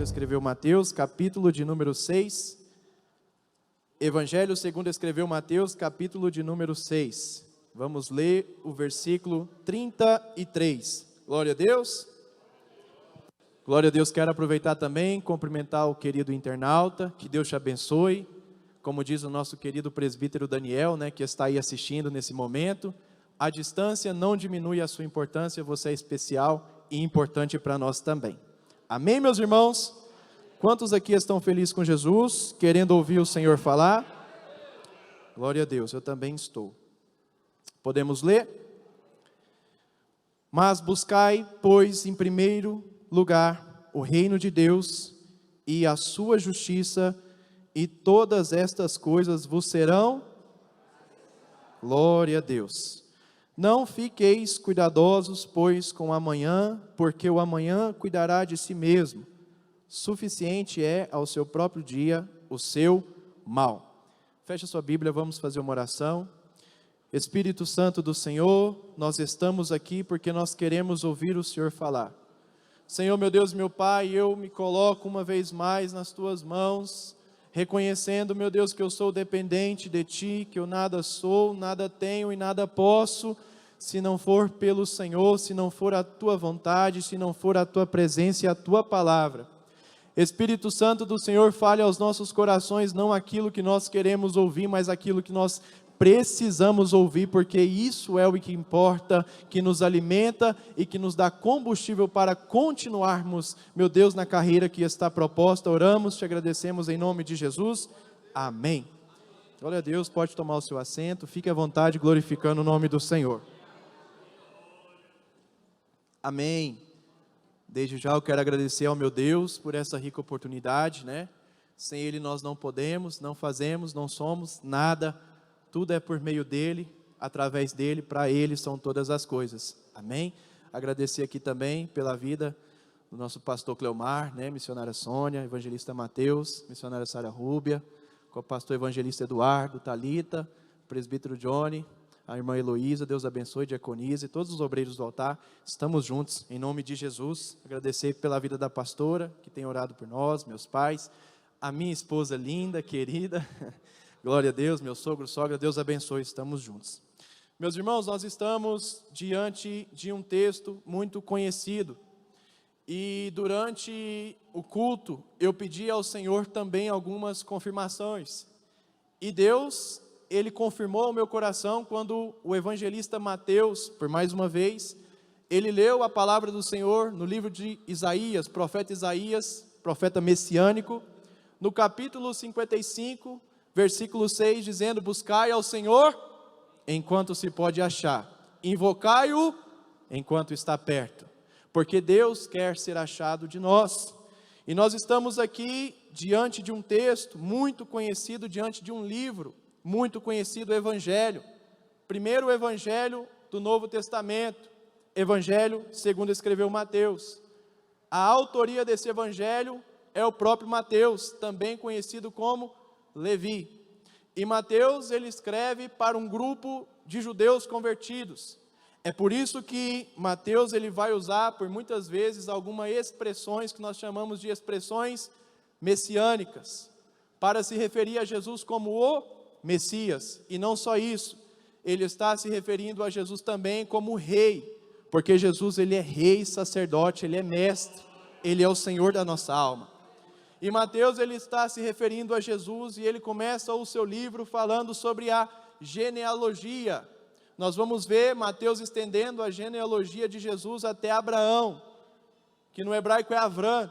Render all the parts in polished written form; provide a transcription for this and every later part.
escreveu Mateus, capítulo de número 6. Evangelho segundo escreveu Mateus, capítulo de número 6. Vamos ler o versículo 33. Glória a Deus. Glória a Deus. Quero aproveitar também, cumprimentar o querido internauta, que Deus te abençoe. Como diz o nosso querido presbítero Daniel, que está aí assistindo nesse momento, a distância não diminui a sua importância, você é especial e importante para nós também. Amém, meus irmãos? Quantos aqui estão felizes com Jesus, querendo ouvir o Senhor falar? Glória a Deus, eu também estou. Podemos ler? Mas buscai, pois, em primeiro lugar, o reino de Deus e a sua justiça, e todas estas coisas vos serão. Glória a Deus. Não fiqueis cuidadosos, pois, com o amanhã, porque o amanhã cuidará de si mesmo. Suficiente é ao seu próprio dia o seu mal. Feche sua Bíblia, vamos fazer uma oração. Espírito Santo do Senhor, nós estamos aqui porque nós queremos ouvir o Senhor falar. Senhor, meu Deus, meu Pai, eu me coloco uma vez mais nas tuas mãos, reconhecendo, meu Deus, que eu sou dependente de Ti, que eu nada sou, nada tenho e nada posso, se não for pelo Senhor, se não for a Tua vontade, se não for a Tua presença e a Tua palavra. Espírito Santo do Senhor, fale aos nossos corações, não aquilo que nós queremos ouvir, mas aquilo que nós precisamos ouvir, porque isso é o que importa, que nos alimenta e que nos dá combustível para continuarmos, meu Deus, na carreira que está proposta. Oramos, te agradecemos em nome de Jesus, amém. Glória a Deus, pode tomar o seu assento, fique à vontade, glorificando o nome do Senhor. Amém. Desde já eu quero agradecer ao meu Deus por essa rica oportunidade, Sem Ele nós não podemos, não fazemos, não somos nada. Tudo é por meio dEle, através dEle, para Ele são todas as coisas. Amém? Agradecer aqui também pela vida do nosso pastor Cleomar, missionária Sônia, evangelista Mateus, missionária Sara Rúbia, com o pastor evangelista Eduardo, Thalita, presbítero Johnny, a irmã Heloísa, Deus abençoe, diaconisa e todos os obreiros do altar. Estamos juntos, em nome de Jesus. Agradecer pela vida da pastora, que tem orado por nós, meus pais, a minha esposa linda, querida. Glória a Deus, meu sogro, sogra, Deus abençoe, estamos juntos. Meus irmãos, nós estamos diante de um texto muito conhecido. E durante o culto, eu pedi ao Senhor também algumas confirmações. E Deus, Ele confirmou ao meu coração quando o evangelista Mateus, por mais uma vez, ele leu a palavra do Senhor no livro de Isaías, profeta messiânico, no capítulo 55, versículo 6, dizendo: buscai ao Senhor enquanto se pode achar, invocai-o enquanto está perto, porque Deus quer ser achado de nós. E nós estamos aqui diante de um texto muito conhecido, diante de um livro muito conhecido, o Evangelho. Primeiro o Evangelho do Novo Testamento, Evangelho segundo escreveu Mateus. A autoria desse Evangelho é o próprio Mateus, também conhecido como Levi. E Mateus, ele escreve para um grupo de judeus convertidos. É por isso que Mateus, ele vai usar por muitas vezes algumas expressões que nós chamamos de expressões messiânicas, para se referir a Jesus como o Messias. E não só isso, ele está se referindo a Jesus também como rei, porque Jesus, ele é rei, sacerdote, ele é mestre, ele é o Senhor da nossa alma. E Mateus, ele está se referindo a Jesus, e ele começa o seu livro falando sobre a genealogia. Nós vamos ver Mateus estendendo a genealogia de Jesus até Abraão, que no hebraico é Avrão.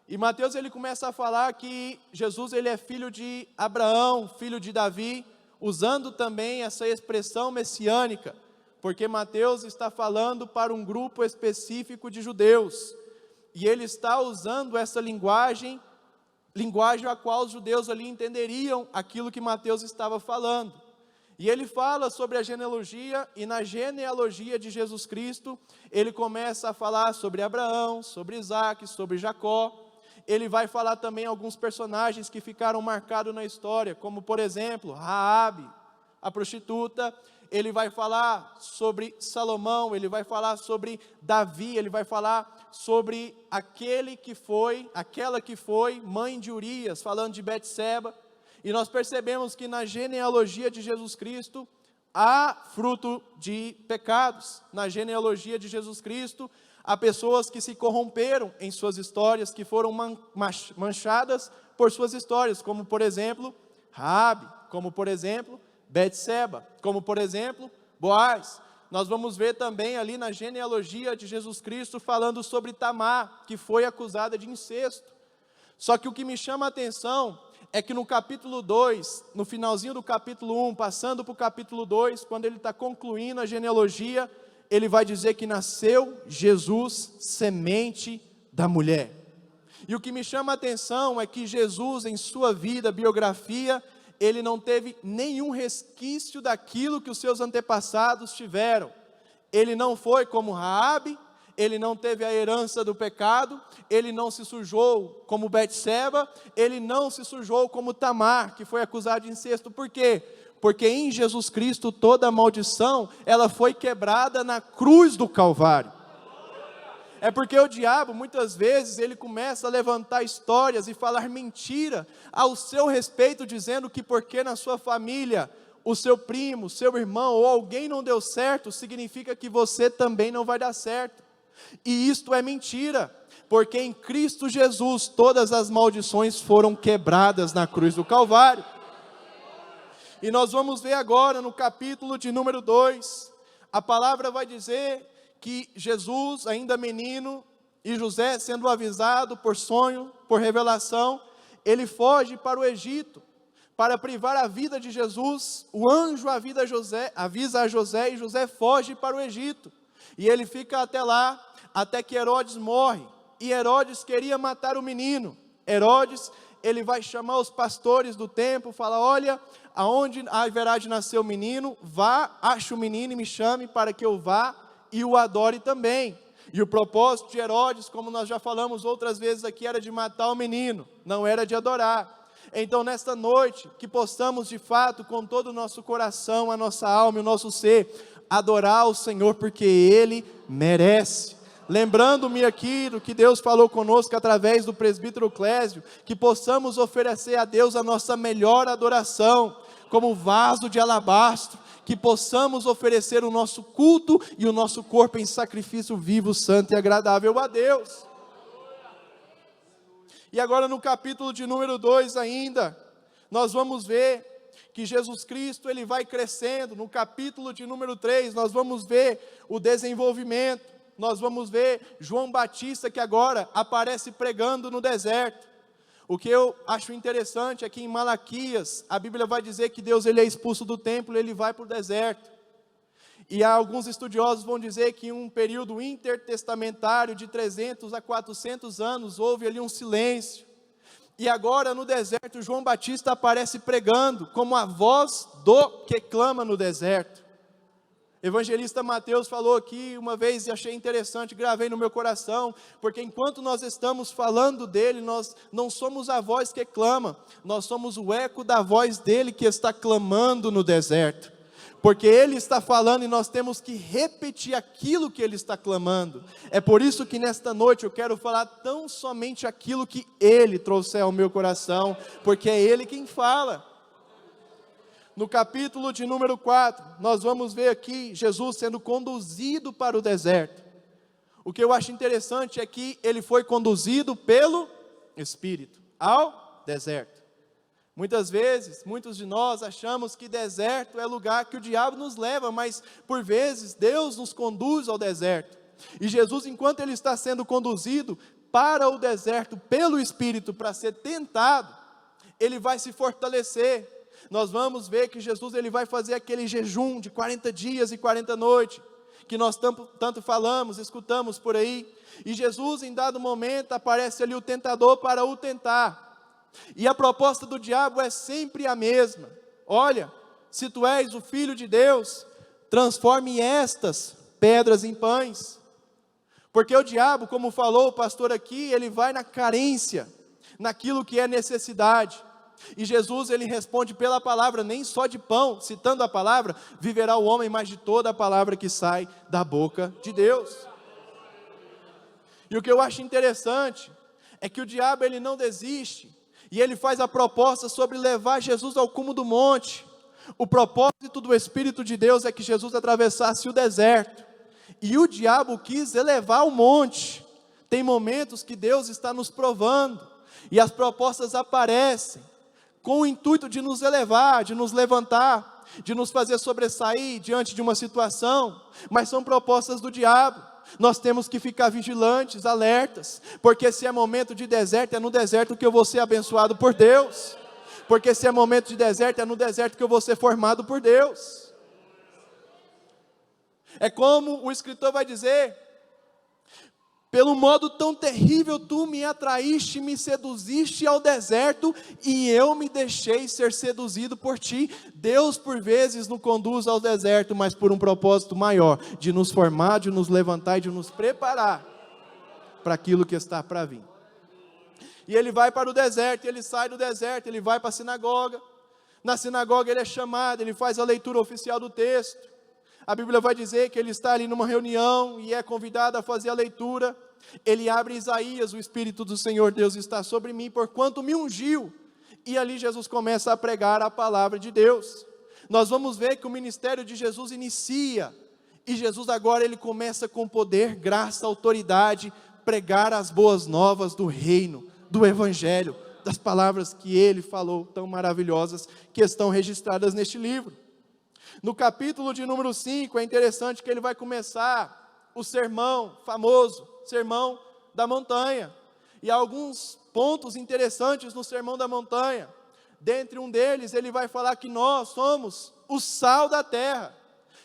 E Mateus, ele começa a falar que Jesus, ele é filho de Abraão, filho de Davi, usando também essa expressão messiânica, porque Mateus está falando para um grupo específico de judeus, e ele está usando essa linguagem a qual os judeus ali entenderiam aquilo que Mateus estava falando. E ele fala sobre a genealogia, e na genealogia de Jesus Cristo, ele começa a falar sobre Abraão, sobre Isaac, sobre Jacó. Ele vai falar também alguns personagens que ficaram marcados na história, como por exemplo, Raabe, a prostituta. ele vai falar sobre Salomão, ele vai falar sobre Davi, ele vai falar sobre aquela que foi mãe de Urias, falando de Betseba. E nós percebemos que na genealogia de Jesus Cristo há fruto de pecados. Na genealogia de Jesus Cristo há pessoas que se corromperam em suas histórias, que foram manchadas por suas histórias, como por exemplo Raabe, como por exemplo Betseba, como por exemplo Boaz. Nós vamos ver também ali na genealogia de Jesus Cristo falando sobre Tamar, que foi acusada de incesto. Só que o que me chama a atenção é que no capítulo 2, no finalzinho do capítulo 1, passando para o capítulo 2, quando ele está concluindo a genealogia, ele vai dizer que nasceu Jesus, semente da mulher. E o que me chama a atenção é que Jesus, em sua vida, biografia, ele não teve nenhum resquício daquilo que os seus antepassados tiveram. Ele não foi como Raabe, ele não teve a herança do pecado, ele não se sujou como Betseba, ele não se sujou como Tamar, que foi acusada de incesto. Por quê? Porque em Jesus Cristo toda a maldição, ela foi quebrada na cruz do Calvário. É porque o diabo, muitas vezes, ele começa a levantar histórias e falar mentira ao seu respeito, dizendo que porque na sua família, o seu primo, seu irmão ou alguém não deu certo, significa que você também não vai dar certo. E isto é mentira, porque em Cristo Jesus todas as maldições foram quebradas na cruz do Calvário. E nós vamos ver agora no capítulo de número 2, a palavra vai dizer que Jesus, ainda menino, e José sendo avisado por sonho, por revelação, ele foge para o Egito, para privar a vida de Jesus. O anjo avisa a José, e José foge para o Egito, e ele fica até lá, até que Herodes morre, e Herodes queria matar o menino. Herodes, ele vai chamar os pastores do templo, fala: olha, aonde haverá de nascer o menino, vá, ache o menino e me chame para que eu vá e o adore também. E o propósito de Herodes, como nós já falamos outras vezes aqui, era de matar o menino, não era de adorar. Então nesta noite, que possamos de fato, com todo o nosso coração, a nossa alma e o nosso ser, adorar o Senhor, porque Ele merece. Lembrando-me aqui do que Deus falou conosco através do presbítero Clésio, que possamos oferecer a Deus a nossa melhor adoração, como vaso de alabastro, que possamos oferecer o nosso culto e o nosso corpo em sacrifício vivo, santo e agradável a Deus. E agora no capítulo de número 2 ainda, nós vamos ver que Jesus Cristo, ele vai crescendo. No capítulo de número 3, nós vamos ver o desenvolvimento, nós vamos ver João Batista, que agora aparece pregando no deserto. O que eu acho interessante é que em Malaquias, a Bíblia vai dizer que Deus, ele é expulso do templo, ele vai para o deserto. E alguns estudiosos vão dizer que em um período intertestamentário de 300 a 400 anos, houve ali um silêncio. E agora no deserto, João Batista aparece pregando, como a voz do que clama no deserto. Evangelista Mateus falou aqui uma vez, e achei interessante, gravei no meu coração, porque enquanto nós estamos falando dele, nós não somos a voz que clama, nós somos o eco da voz dele que está clamando no deserto, porque ele está falando e nós temos que repetir aquilo que ele está clamando. É por isso que nesta noite eu quero falar tão somente aquilo que ele trouxer ao meu coração, porque é ele quem fala. No capítulo de número 4, nós vamos ver aqui Jesus sendo conduzido para o deserto. O que eu acho interessante é que ele foi conduzido pelo Espírito ao deserto. Muitas vezes, muitos de nós achamos que deserto é lugar que o diabo nos leva, mas por vezes Deus nos conduz ao deserto. E Jesus, enquanto ele está sendo conduzido para o deserto pelo Espírito para ser tentado, ele vai se fortalecer. Nós vamos ver que Jesus, ele vai fazer aquele jejum de 40 dias e 40 noites, que nós tanto falamos, escutamos por aí. E Jesus, em dado momento, aparece ali o tentador para o tentar. E a proposta do diabo é sempre a mesma: olha, se tu és o Filho de Deus, transforme estas pedras em pães. Porque o diabo, como falou o pastor aqui, ele vai na carência, naquilo que é necessidade. E Jesus, ele responde pela palavra, nem só de pão, citando a palavra, viverá o homem, mas de toda a palavra que sai da boca de Deus. E o que eu acho interessante é que o diabo, ele não desiste, e ele faz a proposta sobre levar Jesus ao cume do monte. O propósito do Espírito de Deus é que Jesus atravessasse o deserto, e o diabo quis elevar o monte. Tem momentos que Deus está nos provando, e as propostas aparecem, com o intuito de nos elevar, de nos levantar, de nos fazer sobressair diante de uma situação, mas são propostas do diabo. Nós temos que ficar vigilantes, alertas, porque se é momento de deserto, é no deserto que eu vou ser abençoado por Deus, porque se é momento de deserto, é no deserto que eu vou ser formado por Deus. É como o escritor vai dizer: pelo modo tão terrível tu me atraíste, me seduziste ao deserto, e eu me deixei ser seduzido por ti. Deus por vezes nos conduz ao deserto, mas por um propósito maior, de nos formar, de nos levantar e de nos preparar para aquilo que está para vir. E ele vai para o deserto, ele sai do deserto, ele vai para a sinagoga. Na sinagoga ele é chamado, ele faz a leitura oficial do texto. A Bíblia vai dizer que ele está ali numa reunião e é convidado a fazer a leitura. Ele abre Isaías: o Espírito do Senhor Deus está sobre mim, porquanto me ungiu. E ali Jesus começa a pregar a palavra de Deus. Nós vamos ver que o ministério de Jesus inicia, e Jesus agora ele começa com poder, graça, autoridade, pregar as boas novas do reino, do evangelho, das palavras que ele falou, tão maravilhosas, que estão registradas neste livro. No capítulo de número 5, é interessante que ele vai começar o sermão famoso, sermão da montanha. E há alguns pontos interessantes no sermão da montanha. Dentre um deles, ele vai falar que nós somos o sal da terra.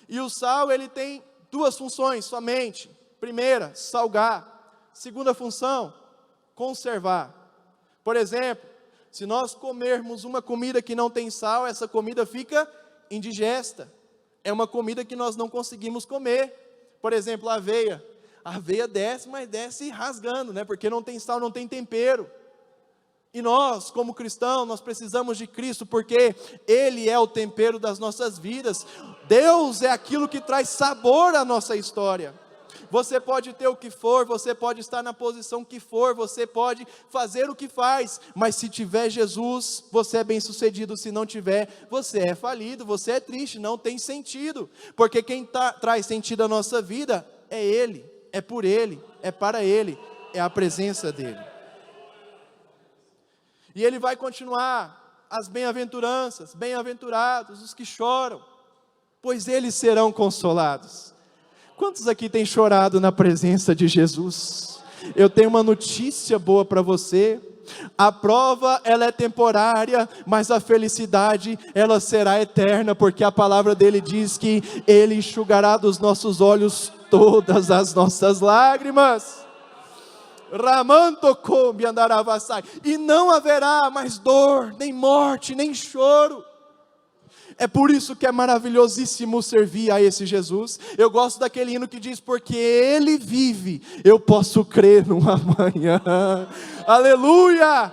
E o sal, ele tem duas funções somente. Primeira, salgar. Segunda função, conservar. Por exemplo, se nós comermos uma comida que não tem sal, essa comida fica indigesta. É uma comida que nós não conseguimos comer. Por exemplo, a aveia. A aveia desce, mas desce rasgando, né? Porque não tem sal, não tem tempero. E nós, como cristãos, nós precisamos de Cristo, porque Ele é o tempero das nossas vidas. Deus é aquilo que traz sabor à nossa história. Você pode ter o que for, você pode estar na posição que for, você pode fazer o que faz, mas se tiver Jesus, você é bem sucedido. Se não tiver, você é falido, você é triste, não tem sentido, porque quem traz sentido à nossa vida é Ele, é por Ele, é para Ele, é a presença dEle. E Ele vai continuar: as bem-aventuranças, bem-aventurados os que choram, pois eles serão consolados. Quantos aqui têm chorado na presença de Jesus? Eu tenho uma notícia boa para você. A prova, ela é temporária, mas a felicidade, ela será eterna, porque a palavra dele diz que Ele enxugará dos nossos olhos todas as nossas lágrimas. E não haverá mais dor, nem morte, nem choro. É por isso que é maravilhosíssimo servir a esse Jesus. Eu gosto daquele hino que diz: porque Ele vive, eu posso crer no amanhã. Aleluia!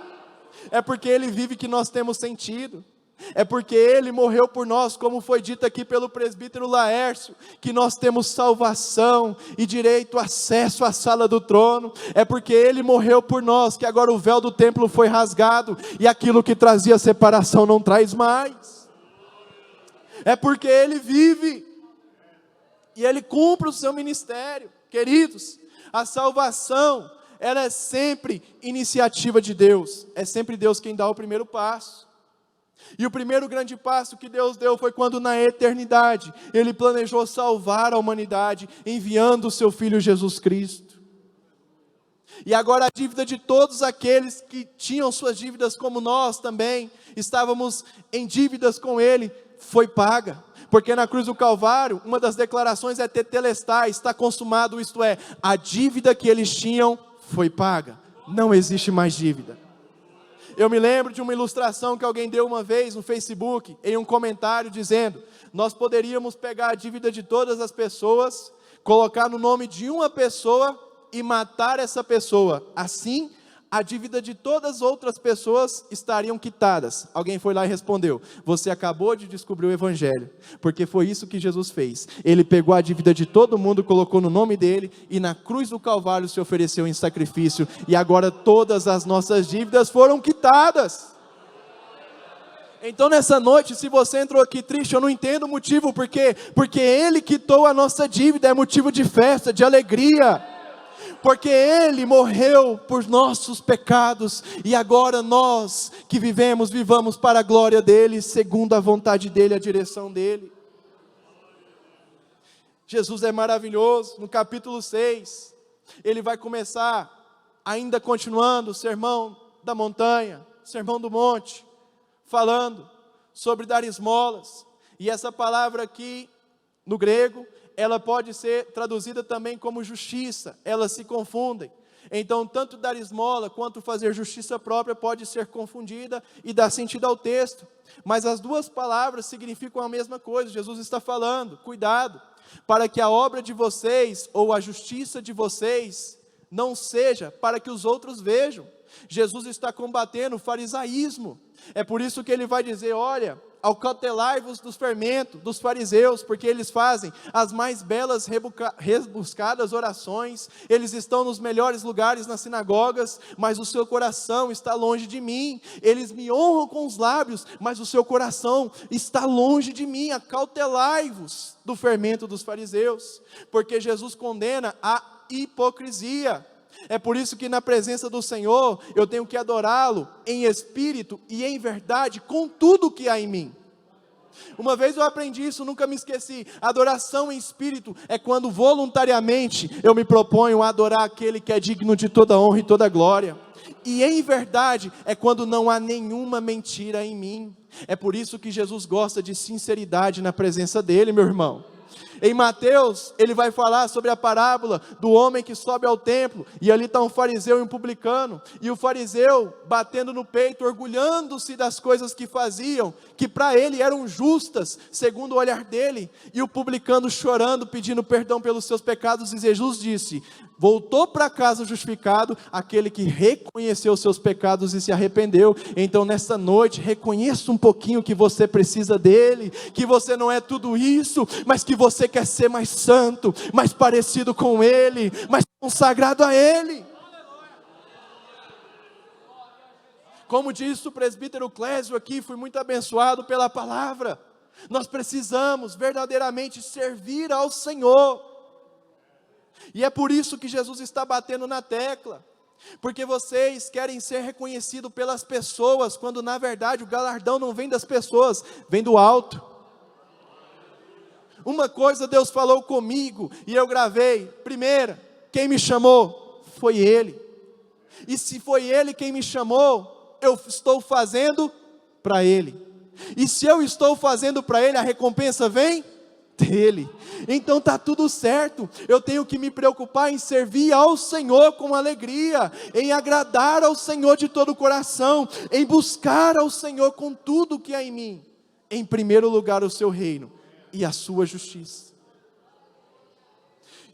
É porque Ele vive que nós temos sentido. É porque Ele morreu por nós, como foi dito aqui pelo presbítero Laércio, que nós temos salvação e direito, acesso à sala do trono. É porque Ele morreu por nós, que agora o véu do templo foi rasgado, e aquilo que trazia separação não traz mais. É porque Ele vive, e Ele cumpre o seu ministério. Queridos, a salvação, ela é sempre iniciativa de Deus, é sempre Deus quem dá o primeiro passo. E o primeiro grande passo que Deus deu foi quando na eternidade Ele planejou salvar a humanidade, enviando o seu Filho Jesus Cristo. E agora a dívida de todos aqueles que tinham suas dívidas, como nós também estávamos em dívidas com Ele, foi paga. Porque na cruz do Calvário, uma das declarações é tetelestai, está consumado, isto é, a dívida que eles tinham foi paga, não existe mais dívida. Eu me lembro de uma ilustração que alguém deu uma vez no Facebook, em um comentário, dizendo: nós poderíamos pegar a dívida de todas as pessoas, colocar no nome de uma pessoa e matar essa pessoa. Assim, a dívida de todas as outras pessoas estariam quitadas. Alguém foi lá e respondeu: você acabou de descobrir o Evangelho, porque foi isso que Jesus fez. Ele pegou a dívida de todo mundo, colocou no nome dele, e na cruz do Calvário se ofereceu em sacrifício, e agora todas as nossas dívidas foram quitadas. Então nessa noite, se você entrou aqui triste, eu não entendo o motivo, porque Ele quitou a nossa dívida, é motivo de festa, de alegria, porque Ele morreu por nossos pecados, e agora nós que vivamos para a glória dEle, segundo a vontade dEle, a direção dEle. Jesus é maravilhoso. No capítulo 6, Ele vai começar, ainda continuando o sermão da montanha, sermão do monte, falando sobre dar esmolas, e essa palavra aqui, no grego, ela pode ser traduzida também como justiça, elas se confundem. Então, tanto dar esmola, quanto fazer justiça própria, pode ser confundida e dar sentido ao texto, mas as duas palavras significam a mesma coisa. Jesus está falando: cuidado, para que a obra de vocês, ou a justiça de vocês, não seja para que os outros vejam. Jesus está combatendo o farisaísmo. É por isso que ele vai dizer: olha, acautelai-vos dos fermentos dos fariseus, porque eles fazem as mais belas rebuscadas orações, eles estão nos melhores lugares nas sinagogas, mas o seu coração está longe de mim. Eles me honram com os lábios, mas o seu coração está longe de mim. Acautelai-vos do fermento dos fariseus, porque Jesus condena a hipocrisia. É por isso que na presença do Senhor, eu tenho que adorá-lo em espírito e em verdade, com tudo que há em mim. Uma vez eu aprendi isso, nunca me esqueci: adoração em espírito é quando voluntariamente eu me proponho a adorar aquele que é digno de toda honra e toda glória. E em verdade é quando não há nenhuma mentira em mim. É por isso que Jesus gosta de sinceridade na presença dele, meu irmão. Em Mateus, ele vai falar sobre a parábola do homem que sobe ao templo, e ali está um fariseu e um publicano, e o fariseu batendo no peito, orgulhando-se das coisas que faziam, que para ele eram justas, segundo o olhar dele, e o publicano chorando, pedindo perdão pelos seus pecados, e Jesus disse: voltou para casa justificado aquele que reconheceu seus pecados e se arrependeu. Então nessa noite, reconheça um pouquinho que você precisa dele, que você não é tudo isso, mas que você quer ser mais santo, mais parecido com ele, mais consagrado a ele. Como disse o presbítero Clésio aqui, fui muito abençoado pela palavra. Nós precisamos verdadeiramente servir ao Senhor. E é por isso que Jesus está batendo na tecla, porque vocês querem ser reconhecidos pelas pessoas, quando na verdade o galardão não vem das pessoas, vem do alto. Uma coisa Deus falou comigo, e eu gravei: primeira, quem me chamou foi Ele, e se foi Ele quem me chamou, eu estou fazendo para Ele, e se eu estou fazendo para Ele, a recompensa vem dele. Então está tudo certo. Eu tenho que me preocupar em servir ao Senhor com alegria, em agradar ao Senhor de todo o coração, em buscar ao Senhor com tudo que há em mim. Em primeiro lugar o seu reino e a sua justiça.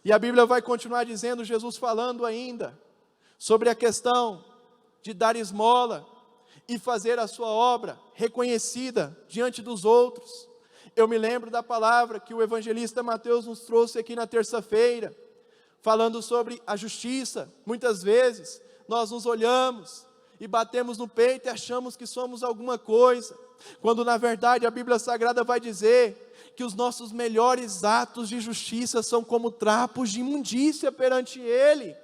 E a Bíblia vai continuar dizendo, Jesus falando ainda sobre a questão de dar esmola e fazer a sua obra reconhecida diante dos outros. Eu me lembro da palavra que o evangelista Mateus nos trouxe aqui na terça-feira, falando sobre a justiça. Muitas vezes nós nos olhamos e batemos no peito e achamos que somos alguma coisa, quando na verdade a Bíblia Sagrada vai dizer que os nossos melhores atos de justiça são como trapos de imundícia perante Ele.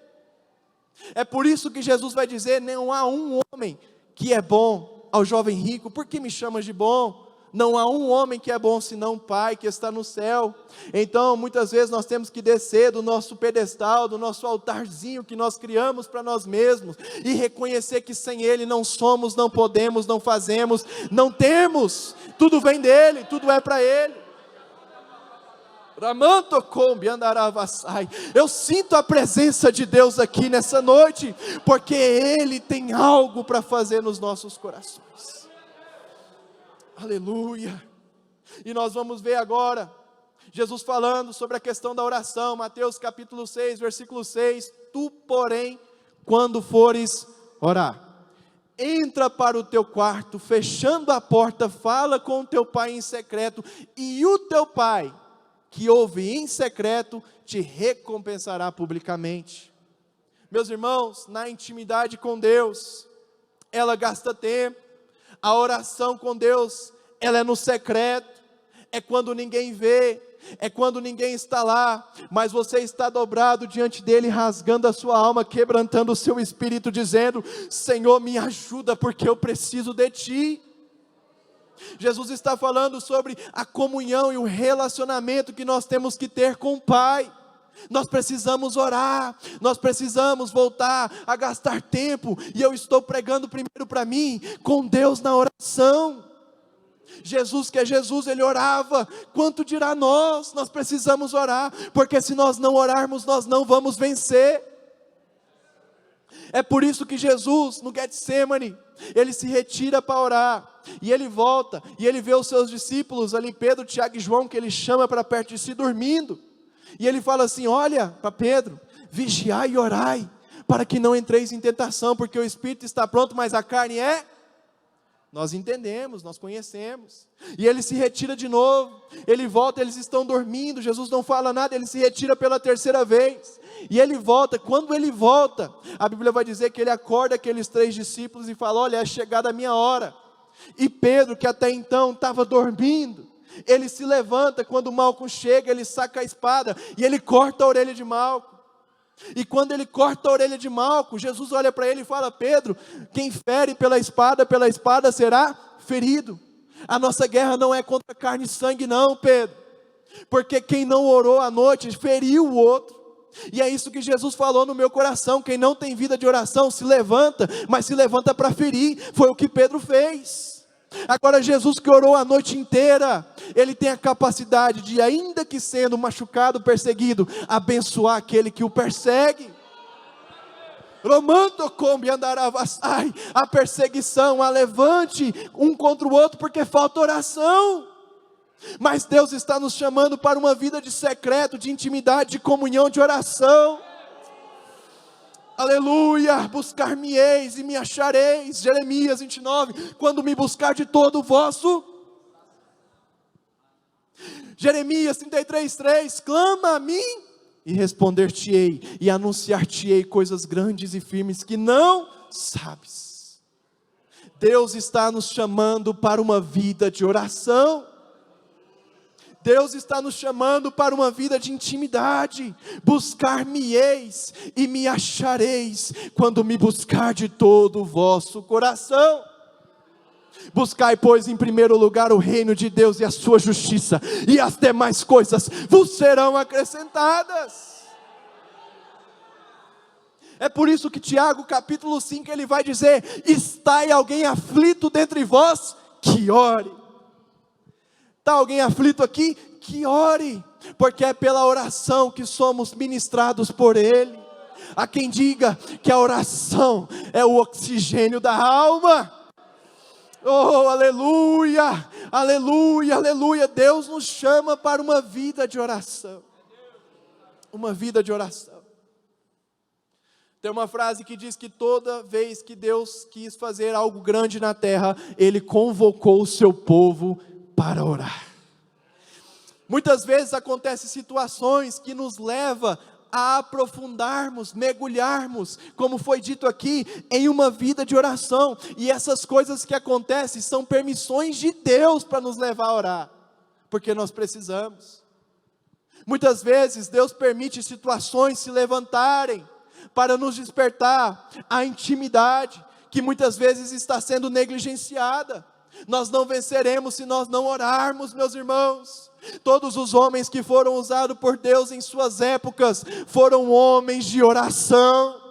É por isso que Jesus vai dizer: não há um homem que é bom. Ao jovem rico: por que me chamas de bom? Não há um homem que é bom senão o Pai que está no céu. Então muitas vezes nós temos que descer do nosso pedestal, do nosso altarzinho que nós criamos para nós mesmos, e reconhecer que sem Ele não somos, não podemos, não fazemos, não temos. Tudo vem dEle, tudo é para Ele. Eu sinto a presença de Deus aqui nessa noite, porque Ele tem algo para fazer nos nossos corações. Aleluia. E nós vamos ver agora Jesus falando sobre a questão da oração. Mateus capítulo 6, versículo 6: tu, porém, quando fores orar. Entra para o teu quarto, fechando a porta, fala com o teu pai em secreto, e o teu pai, que ouve em secreto, te recompensará publicamente. Meus irmãos, na intimidade com Deus, ela gasta tempo. A oração com Deus, ela é no secreto, é quando ninguém vê, é quando ninguém está lá, mas você está dobrado diante dele, rasgando a sua alma, quebrantando o seu espírito, dizendo: Senhor, me ajuda, porque eu preciso de ti. Jesus está falando sobre a comunhão e o relacionamento que nós temos que ter com o Pai. Nós precisamos orar, nós precisamos voltar a gastar tempo, e eu estou pregando primeiro para mim, com Deus na oração. Jesus, que é Jesus, ele orava, quanto dirá nós? Nós precisamos orar, porque se nós não orarmos, nós não vamos vencer. É por isso que Jesus, no Getsemane, ele se retira para orar, e ele volta, e ele vê os seus discípulos ali, Pedro, Tiago e João, que ele chama para perto de si, dormindo, e ele fala assim: olha para Pedro, vigiai e orai, para que não entreis em tentação, porque o espírito está pronto, mas a carne é... Nós entendemos, nós conhecemos. E ele se retira de novo, ele volta, eles estão dormindo, Jesus não fala nada, ele se retira pela terceira vez, e ele volta. Quando ele volta, a Bíblia vai dizer que ele acorda aqueles 3 discípulos e fala: olha, é chegada a minha hora. E Pedro, que até então estava dormindo, ele se levanta. Quando Malco chega, ele saca a espada, e ele corta a orelha de Malco. E quando ele corta a orelha de Malco, Jesus olha para ele e fala: Pedro, quem fere pela espada será ferido. A nossa guerra não é contra carne e sangue não, Pedro, porque quem não orou à noite, feriu o outro. E é isso que Jesus falou no meu coração: quem não tem vida de oração, se levanta, mas se levanta para ferir. Foi o que Pedro fez. Agora Jesus, que orou a noite inteira, ele tem a capacidade de, ainda que sendo machucado, perseguido, abençoar aquele que o persegue. A perseguição, a levante um contra o outro, porque falta oração. Mas Deus está nos chamando para uma vida de secreto, de intimidade, de comunhão, de oração. Aleluia, buscar-me-eis e me achareis, Jeremias 29, quando me buscar de todo o vosso. Jeremias 33:3, clama a mim e responder-te-ei, e anunciar-te-ei coisas grandes e firmes que não sabes. Deus está nos chamando para uma vida de oração. Deus está nos chamando para uma vida de intimidade. Buscar-me-eis e me achareis, quando me buscar de todo o vosso coração. Buscai, pois, em primeiro lugar o reino de Deus e a sua justiça, e as demais coisas vos serão acrescentadas. É por isso que Tiago capítulo 5, ele vai dizer: estai alguém aflito dentre vós, que ore. Está alguém aflito aqui? Que ore, porque é pela oração que somos ministrados por Ele. Há quem diga que a oração é o oxigênio da alma. Oh, aleluia, aleluia, aleluia. Deus nos chama para uma vida de oração. Uma vida de oração. Tem uma frase que diz que toda vez que Deus quis fazer algo grande na terra, Ele convocou o seu povo para orar. Muitas vezes acontecem situações que nos levam a aprofundarmos, mergulharmos, como foi dito aqui, em uma vida de oração. E essas coisas que acontecem são permissões de Deus para nos levar a orar, porque nós precisamos. Muitas vezes Deus permite situações se levantarem para nos despertar a intimidade, que muitas vezes está sendo negligenciada. Nós não venceremos se nós não orarmos, meus irmãos. Todos os homens que foram usados por Deus em suas épocas, foram homens de oração.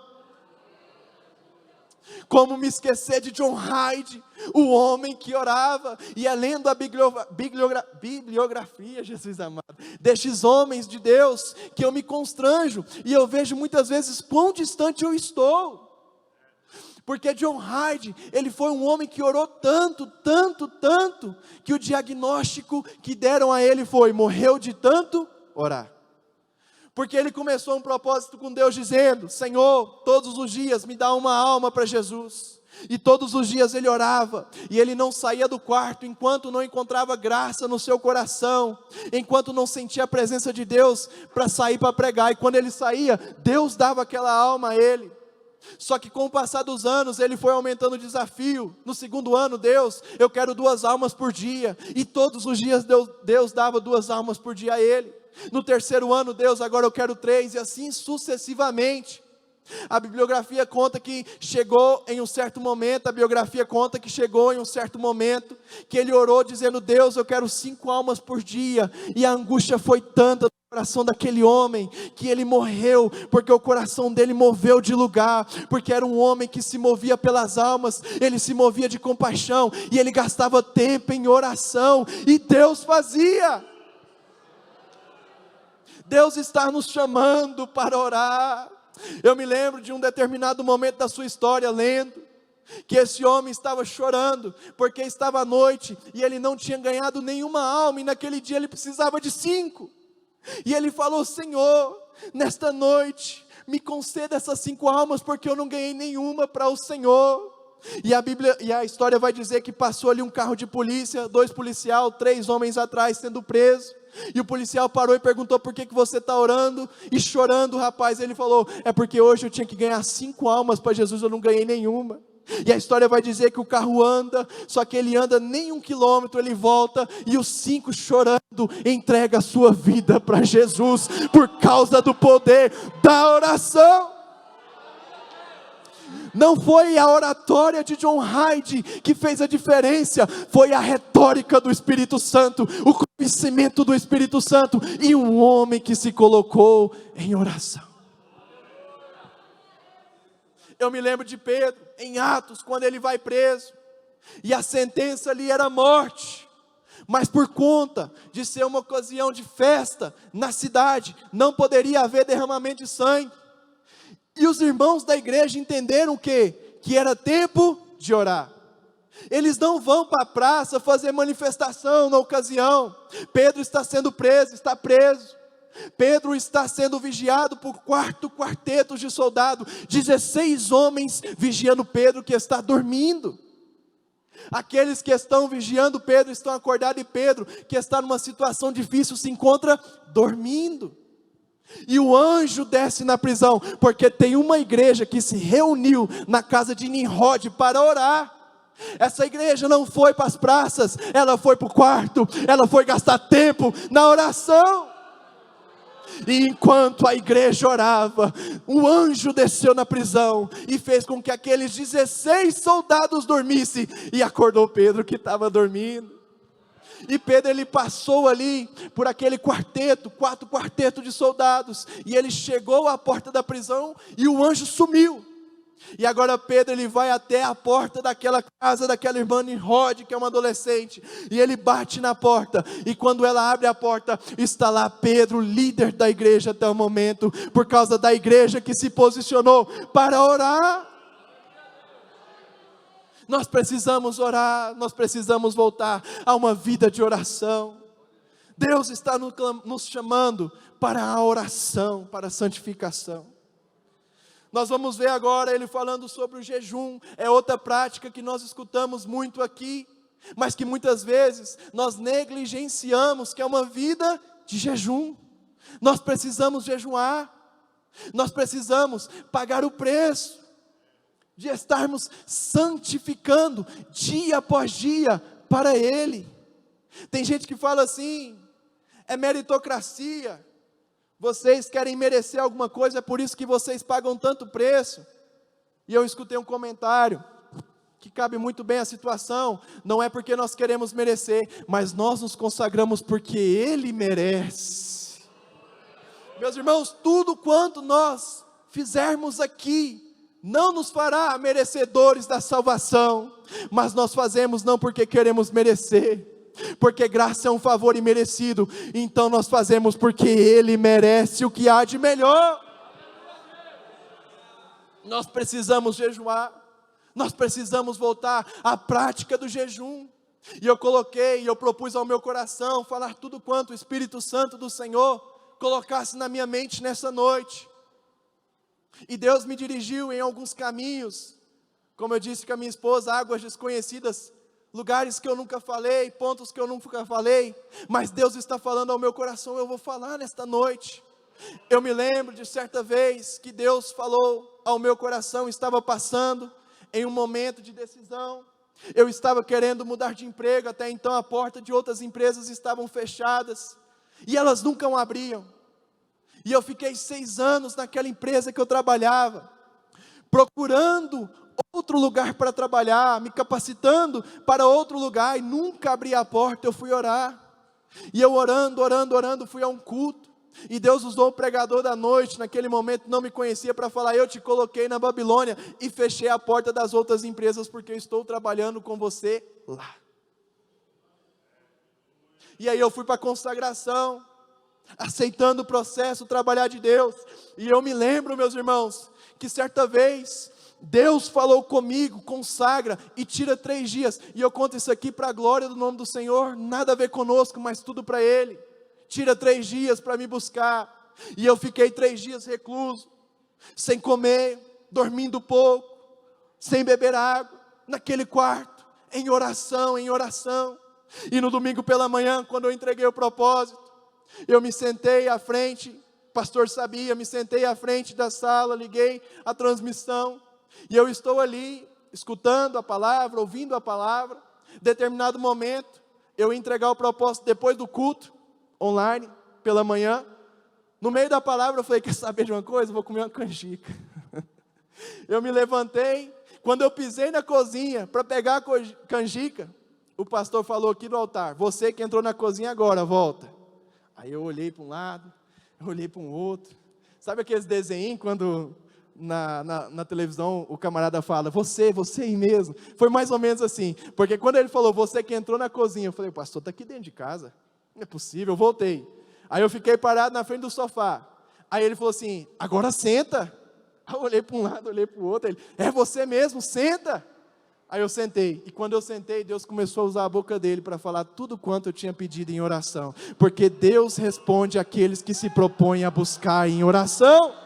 Como me esquecer de John Hyde, o homem que orava, e é lendo a bibliografia, Jesus amado, destes homens de Deus, que eu me constranjo, e eu vejo muitas vezes quão distante eu estou. Porque John Hyde, ele foi um homem que orou tanto, que o diagnóstico que deram a ele foi: morreu de tanto orar. Porque ele começou um propósito com Deus dizendo: Senhor, todos os dias me dá uma alma para Jesus. E todos os dias ele orava, e ele não saía do quarto enquanto não encontrava graça no seu coração, enquanto não sentia a presença de Deus para sair para pregar. E quando ele saía, Deus dava aquela alma a ele. Só que com o passar dos anos, ele foi aumentando o desafio. No segundo ano, Deus, eu quero 2 almas por dia. E todos os dias Deus dava 2 almas por dia a ele. No terceiro ano, Deus, agora eu quero 3, e assim sucessivamente. A bibliografia conta que chegou em um certo momento, que ele orou dizendo: Deus, eu quero 5 almas por dia. E a angústia foi tanta no coração daquele homem, que ele morreu, porque o coração dele moveu de lugar, porque era um homem que se movia pelas almas, ele se movia de compaixão, e ele gastava tempo em oração, e Deus fazia. Deus está nos chamando para orar. Eu me lembro de um determinado momento da sua história, lendo, que esse homem estava chorando, porque estava à noite, e ele não tinha ganhado nenhuma alma, e naquele dia ele precisava de 5, e ele falou: Senhor, nesta noite, me conceda essas 5 almas, porque eu não ganhei nenhuma para o Senhor. E a história vai dizer que passou ali um carro de polícia, 2 policiais, 3 homens atrás sendo presos. E o policial parou e perguntou: por que você está orando e chorando, rapaz? Ele falou: é porque hoje eu tinha que ganhar 5 almas para Jesus, eu não ganhei nenhuma. E a história vai dizer que o carro anda, só que ele anda nem 1 quilômetro, ele volta, e os 5 chorando, entrega a sua vida para Jesus, por causa do poder da oração. Não foi a oratória de John Hyde que fez a diferença, foi a retórica do Espírito Santo, o conhecimento do Espírito Santo, e um homem que se colocou em oração. Eu me lembro de Pedro, em Atos, quando ele vai preso, e a sentença ali era morte, mas por conta de ser uma ocasião de festa na cidade, não poderia haver derramamento de sangue. E os irmãos da igreja entenderam o quê? Que era tempo de orar. Eles não vão para a praça fazer manifestação na ocasião. Pedro está sendo preso, está preso. Pedro está sendo vigiado por 4 quartetos de soldados, 16 homens vigiando Pedro, que está dormindo. Aqueles que estão vigiando Pedro estão acordados, e Pedro, que está numa situação difícil, se encontra dormindo. E o anjo desce na prisão, porque tem uma igreja que se reuniu na casa de Nimrod para orar. Essa igreja não foi para as praças, ela foi para o quarto, ela foi gastar tempo na oração. E enquanto a igreja orava, o anjo desceu na prisão e fez com que aqueles 16 soldados dormissem, e acordou Pedro, que estava dormindo. E Pedro, ele passou ali por aquele quarteto, 4 quartetos de soldados, e ele chegou à porta da prisão e o anjo sumiu. E agora Pedro, ele vai até a porta daquela casa daquela irmã Nimrod, que é uma adolescente, e ele bate na porta, e quando ela abre a porta, está lá Pedro, líder da igreja até o momento, por causa da igreja que se posicionou para orar. Nós precisamos orar, nós precisamos voltar a uma vida de oração. Deus está nos chamando para a oração, para a santificação. Nós vamos ver agora ele falando sobre o jejum. É outra prática que nós escutamos muito aqui, mas que muitas vezes nós negligenciamos, que é uma vida de jejum. Nós precisamos jejuar, nós precisamos pagar o preço de estarmos santificando dia após dia para Ele. Tem gente que fala assim: é meritocracia, vocês querem merecer alguma coisa, é por isso que vocês pagam tanto preço. E eu escutei um comentário que cabe muito bem à situação: não é porque nós queremos merecer, mas nós nos consagramos porque Ele merece. Meus irmãos, tudo quanto nós fizermos aqui não nos fará merecedores da salvação, mas nós fazemos não porque queremos merecer, porque graça é um favor imerecido, então nós fazemos porque Ele merece o que há de melhor. Nós precisamos jejuar, nós precisamos voltar à prática do jejum. E eu propus ao meu coração falar tudo quanto o Espírito Santo do Senhor colocasse na minha mente nessa noite. E Deus me dirigiu em alguns caminhos, como eu disse com a minha esposa, águas desconhecidas, lugares que eu nunca falei, pontos que eu nunca falei, mas Deus está falando ao meu coração, eu vou falar nesta noite. Eu me lembro de certa vez que Deus falou ao meu coração, estava passando em um momento de decisão, eu estava querendo mudar de emprego, até então a porta de outras empresas estavam fechadas, e elas nunca abriam, e eu fiquei 6 anos naquela empresa que eu trabalhava, procurando outro lugar para trabalhar, me capacitando para outro lugar, e nunca abria a porta. Eu fui orar, e eu orando, fui a um culto, e Deus usou o pregador da noite, naquele momento não me conhecia, para falar, eu te coloquei na Babilônia, e fechei a porta das outras empresas, porque eu estou trabalhando com você lá. E aí eu fui para a consagração, aceitando o processo, o trabalhar de Deus, e eu me lembro, meus irmãos, que certa vez, Deus falou comigo, consagra, e tira 3 dias, e eu conto isso aqui para a glória do nome do Senhor, nada a ver conosco, mas tudo para Ele, tira 3 dias para me buscar, e eu fiquei 3 dias recluso, sem comer, dormindo pouco, sem beber água, naquele quarto, em oração, e no domingo pela manhã, quando eu entreguei o propósito, eu me sentei à frente, pastor sabia, me sentei à frente da sala, liguei a transmissão, e eu estou ali, escutando a palavra, ouvindo a palavra, determinado momento, eu ia entregar o propósito depois do culto, online, pela manhã, no meio da palavra eu falei, quer saber de uma coisa? Vou comer uma canjica. Eu me levantei, quando eu pisei na cozinha, para pegar a canjica, o pastor falou aqui no altar, você que entrou na cozinha agora, volta. Aí eu olhei para um lado, eu olhei para um outro, sabe aqueles desenhos quando na televisão o camarada fala, você aí mesmo, foi mais ou menos assim, porque quando ele falou, você que entrou na cozinha, eu falei, o pastor está aqui dentro de casa, não é possível, eu voltei, aí eu fiquei parado na frente do sofá, aí ele falou assim, agora senta, aí eu olhei para um lado, olhei para o outro, ele, é você mesmo, senta, aí eu sentei, e quando eu sentei, Deus começou a usar a boca dele para falar tudo quanto eu tinha pedido em oração, porque Deus responde àqueles que se propõem a buscar em oração.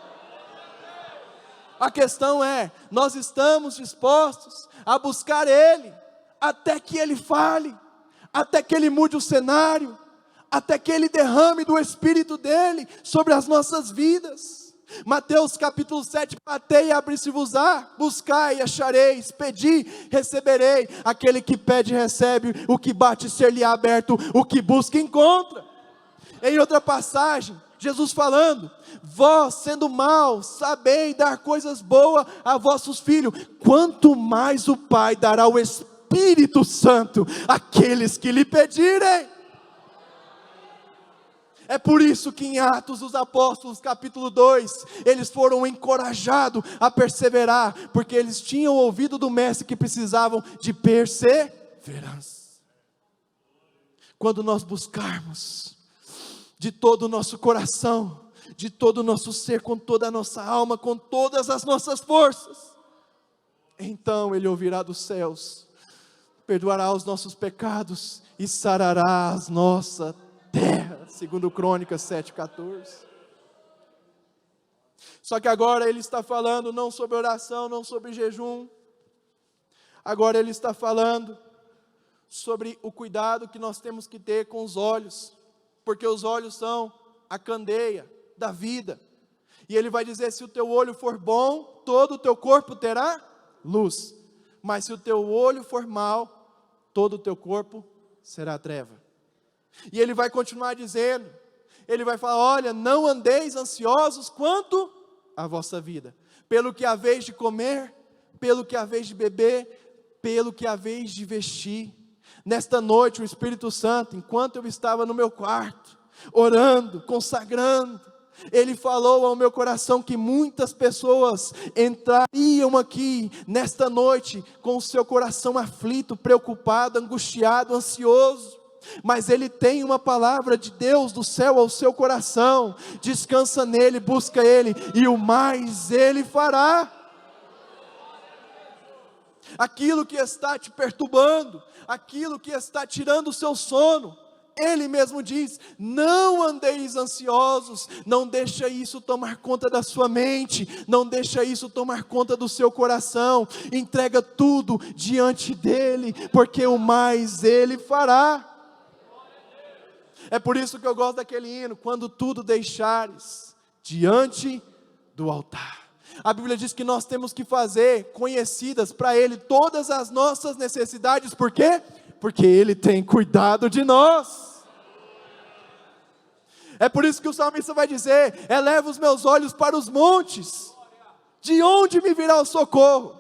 A questão é, nós estamos dispostos a buscar Ele, até que Ele fale, até que Ele mude o cenário, até que Ele derrame do Espírito dEle sobre as nossas vidas. Mateus capítulo 7, batei e abri-se-vos-á, buscai e achareis, pedi, receberei, aquele que pede recebe, o que bate ser-lhe-á aberto, o que busca encontra. Em outra passagem, Jesus falando, vós sendo maus, sabei dar coisas boas a vossos filhos, quanto mais o Pai dará o Espírito Santo àqueles que lhe pedirem. É por isso que em Atos dos Apóstolos, capítulo 2, eles foram encorajados a perseverar, porque eles tinham ouvido do Mestre que precisavam de perseverança. Quando nós buscarmos de todo o nosso coração, de todo o nosso ser, com toda a nossa alma, com todas as nossas forças, então Ele ouvirá dos céus, perdoará os nossos pecados e sarará as nossas terra, segundo Crônicas 7,14. Só que agora Ele está falando não sobre oração, não sobre jejum, agora Ele está falando sobre o cuidado que nós temos que ter com os olhos, porque os olhos são a candeia da vida, e Ele vai dizer, se o teu olho for bom, todo o teu corpo terá luz, mas se o teu olho for mau, todo o teu corpo será treva. E Ele vai continuar dizendo, Ele vai falar, olha, não andeis ansiosos quanto à vossa vida, pelo que haveis de comer, pelo que haveis de beber, pelo que haveis de vestir. Nesta noite o Espírito Santo, enquanto eu estava no meu quarto, orando, consagrando, Ele falou ao meu coração que muitas pessoas entrariam aqui nesta noite com o seu coração aflito, preocupado, angustiado, ansioso, mas Ele tem uma palavra de Deus do céu ao seu coração, descansa nele, busca Ele, e o mais Ele fará. Aquilo que está te perturbando, aquilo que está tirando o seu sono, Ele mesmo diz: não andeis ansiosos, não deixa isso tomar conta da sua mente, não deixa isso tomar conta do seu coração, entrega tudo diante dele, porque o mais ele fará. É por isso que eu gosto daquele hino: quando tudo deixares diante do altar. A Bíblia diz que nós temos que fazer conhecidas para ele todas as nossas necessidades. Por quê? Porque ele tem cuidado de nós. É por isso que o salmista vai dizer: eleva os meus olhos para os montes, de onde me virá o socorro?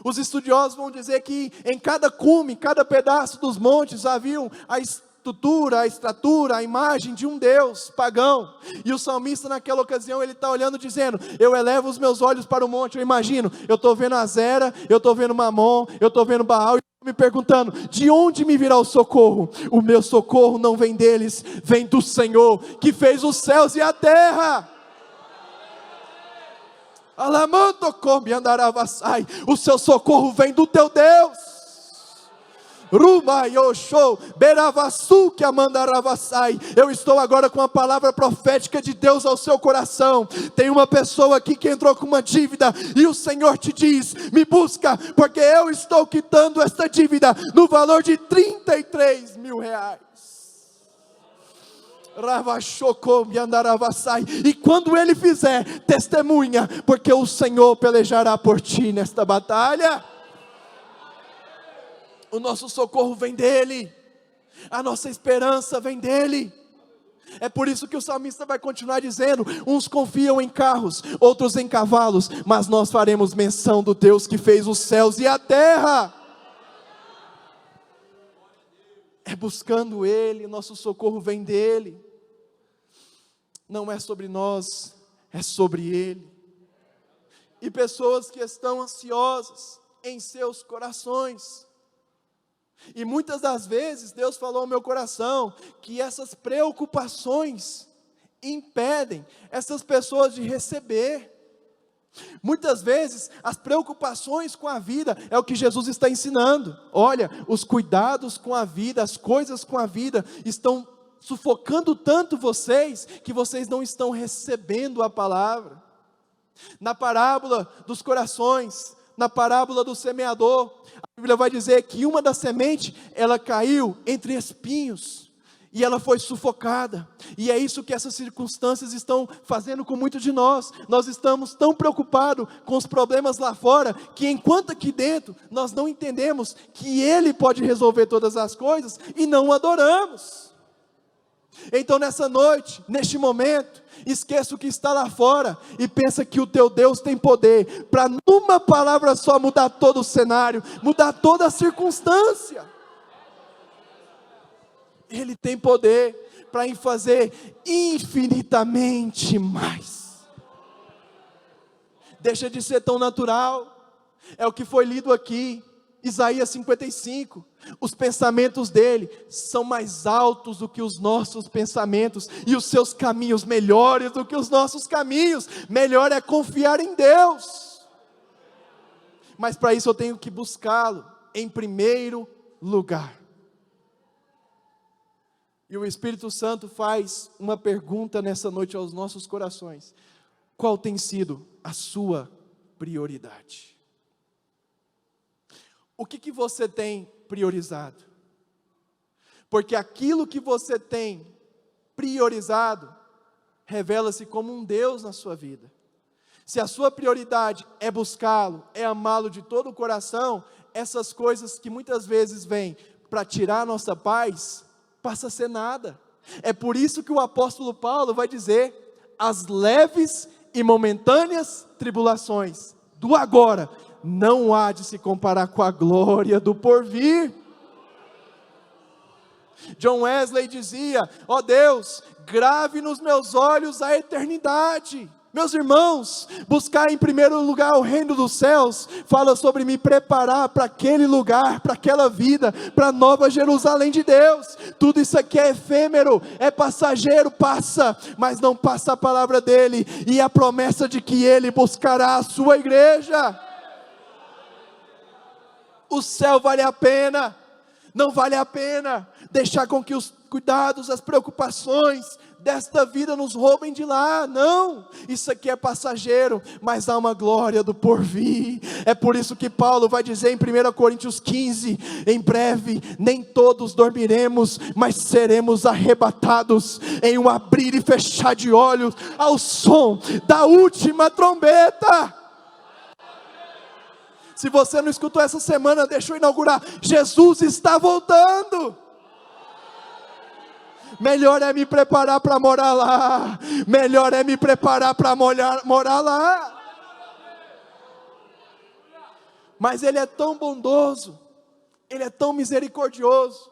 Os estudiosos vão dizer que em cada cume, cada pedaço dos montes haviam a estrutura, a estatura, a imagem de um Deus pagão. E o salmista naquela ocasião, ele está olhando dizendo: eu elevo os meus olhos para o monte. Eu imagino, eu estou vendo Azera, eu estou vendo Mamon, eu estou vendo Baal, me perguntando: de onde me virá o socorro? O meu socorro não vem deles, vem do Senhor, que fez os céus e a terra. O seu socorro vem do teu Deus. Eu estou agora com a palavra profética de Deus ao seu coração. Tem uma pessoa aqui que entrou com uma dívida, e o Senhor te diz: me busca, porque eu estou quitando esta dívida no valor de 33 mil reais. E quando ele fizer, testemunha, porque o Senhor pelejará por ti nesta batalha. O nosso socorro vem dele, a nossa esperança vem dele. É por isso que o salmista vai continuar dizendo: uns confiam em carros, outros em cavalos, mas nós faremos menção do Deus que fez os céus e a terra. É buscando ele, nosso socorro vem dele. Não é sobre nós, é sobre ele. E pessoas que estão ansiosas em seus corações. E muitas das vezes Deus falou ao meu coração que essas preocupações impedem essas pessoas de receber. Muitas vezes as preocupações com a vida é o que Jesus está ensinando. Olha, os cuidados com a vida, as coisas com a vida estão sufocando tanto vocês, que vocês não estão recebendo a palavra. Na parábola dos corações, na parábola do semeador, a Bíblia vai dizer que uma das sementes, ela caiu entre espinhos, e ela foi sufocada. E é isso que essas circunstâncias estão fazendo com muitos de nós. Nós estamos tão preocupados com os problemas lá fora, que enquanto aqui dentro, nós não entendemos que Ele pode resolver todas as coisas, e não o adoramos. Então nessa noite, neste momento, esqueça o que está lá fora e pensa que o teu Deus tem poder para numa palavra só mudar todo o cenário, mudar toda a circunstância. Ele tem poder para fazer infinitamente mais. Deixa de ser tão natural. É o que foi lido aqui, Isaías 55. Os pensamentos dele são mais altos do que os nossos pensamentos, e os seus caminhos melhores do que os nossos caminhos. Melhor é confiar em Deus. Mas para isso eu tenho que buscá-lo em primeiro lugar. E o Espírito Santo faz uma pergunta nessa noite aos nossos corações: qual tem sido a sua prioridade? O que você tem priorizado? Porque aquilo que você tem priorizado revela-se como um Deus na sua vida. Se a sua prioridade é buscá-lo, é amá-lo de todo o coração, essas coisas que muitas vezes vêm para tirar a nossa paz, passa a ser nada. É por isso que o apóstolo Paulo vai dizer: as leves e momentâneas tribulações do agora não há de se comparar com a glória do porvir. John Wesley dizia: ó Deus, grave nos meus olhos a eternidade. Meus irmãos, buscar em primeiro lugar o reino dos céus, fala sobre me preparar para aquele lugar, para aquela vida, para a nova Jerusalém de Deus. Tudo isso aqui é efêmero, é passageiro, passa, mas não passa a palavra dele, e a promessa de que ele buscará a sua igreja. O céu vale a pena. Não vale a pena deixar com que os cuidados, as preocupações desta vida nos roubem de lá. Não, isso aqui é passageiro, mas há uma glória do porvir. É por isso que Paulo vai dizer em 1 Coríntios 15, em breve nem todos dormiremos, mas seremos arrebatados em um abrir e fechar de olhos, ao som da última trombeta. Se você não escutou essa semana, deixa eu inaugurar: Jesus está voltando. Melhor é me preparar para morar lá. Melhor é me preparar para morar lá. Mas Ele é tão bondoso, Ele é tão misericordioso,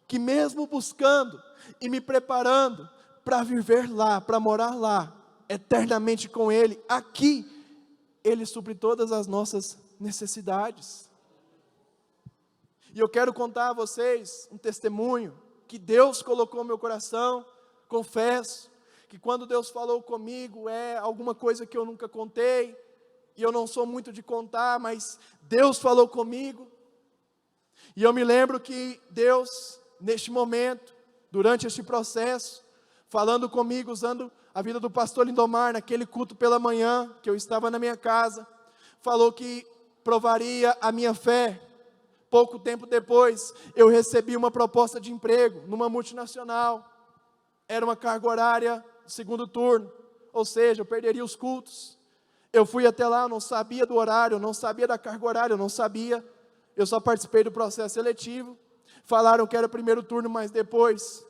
que mesmo buscando e me preparando para viver lá, para morar lá, eternamente com Ele, aqui, Ele supre todas as nossas necessidades. E eu quero contar a vocês um testemunho que Deus colocou no meu coração. Confesso que quando Deus falou comigo, é alguma coisa que eu nunca contei, e eu não sou muito de contar, mas Deus falou comigo. E eu me lembro que Deus, neste momento, durante este processo, falando comigo, usando a vida do pastor Lindomar, naquele culto pela manhã, que eu estava na minha casa, falou que provaria a minha fé. Pouco tempo depois, eu recebi uma proposta de emprego numa multinacional. Era uma carga horária de segundo turno, ou seja, eu perderia os cultos. Eu fui até lá, eu não sabia do horário, eu não sabia da carga horária, eu não sabia. Eu só participei do processo seletivo. Falaram que era primeiro turno, mas depois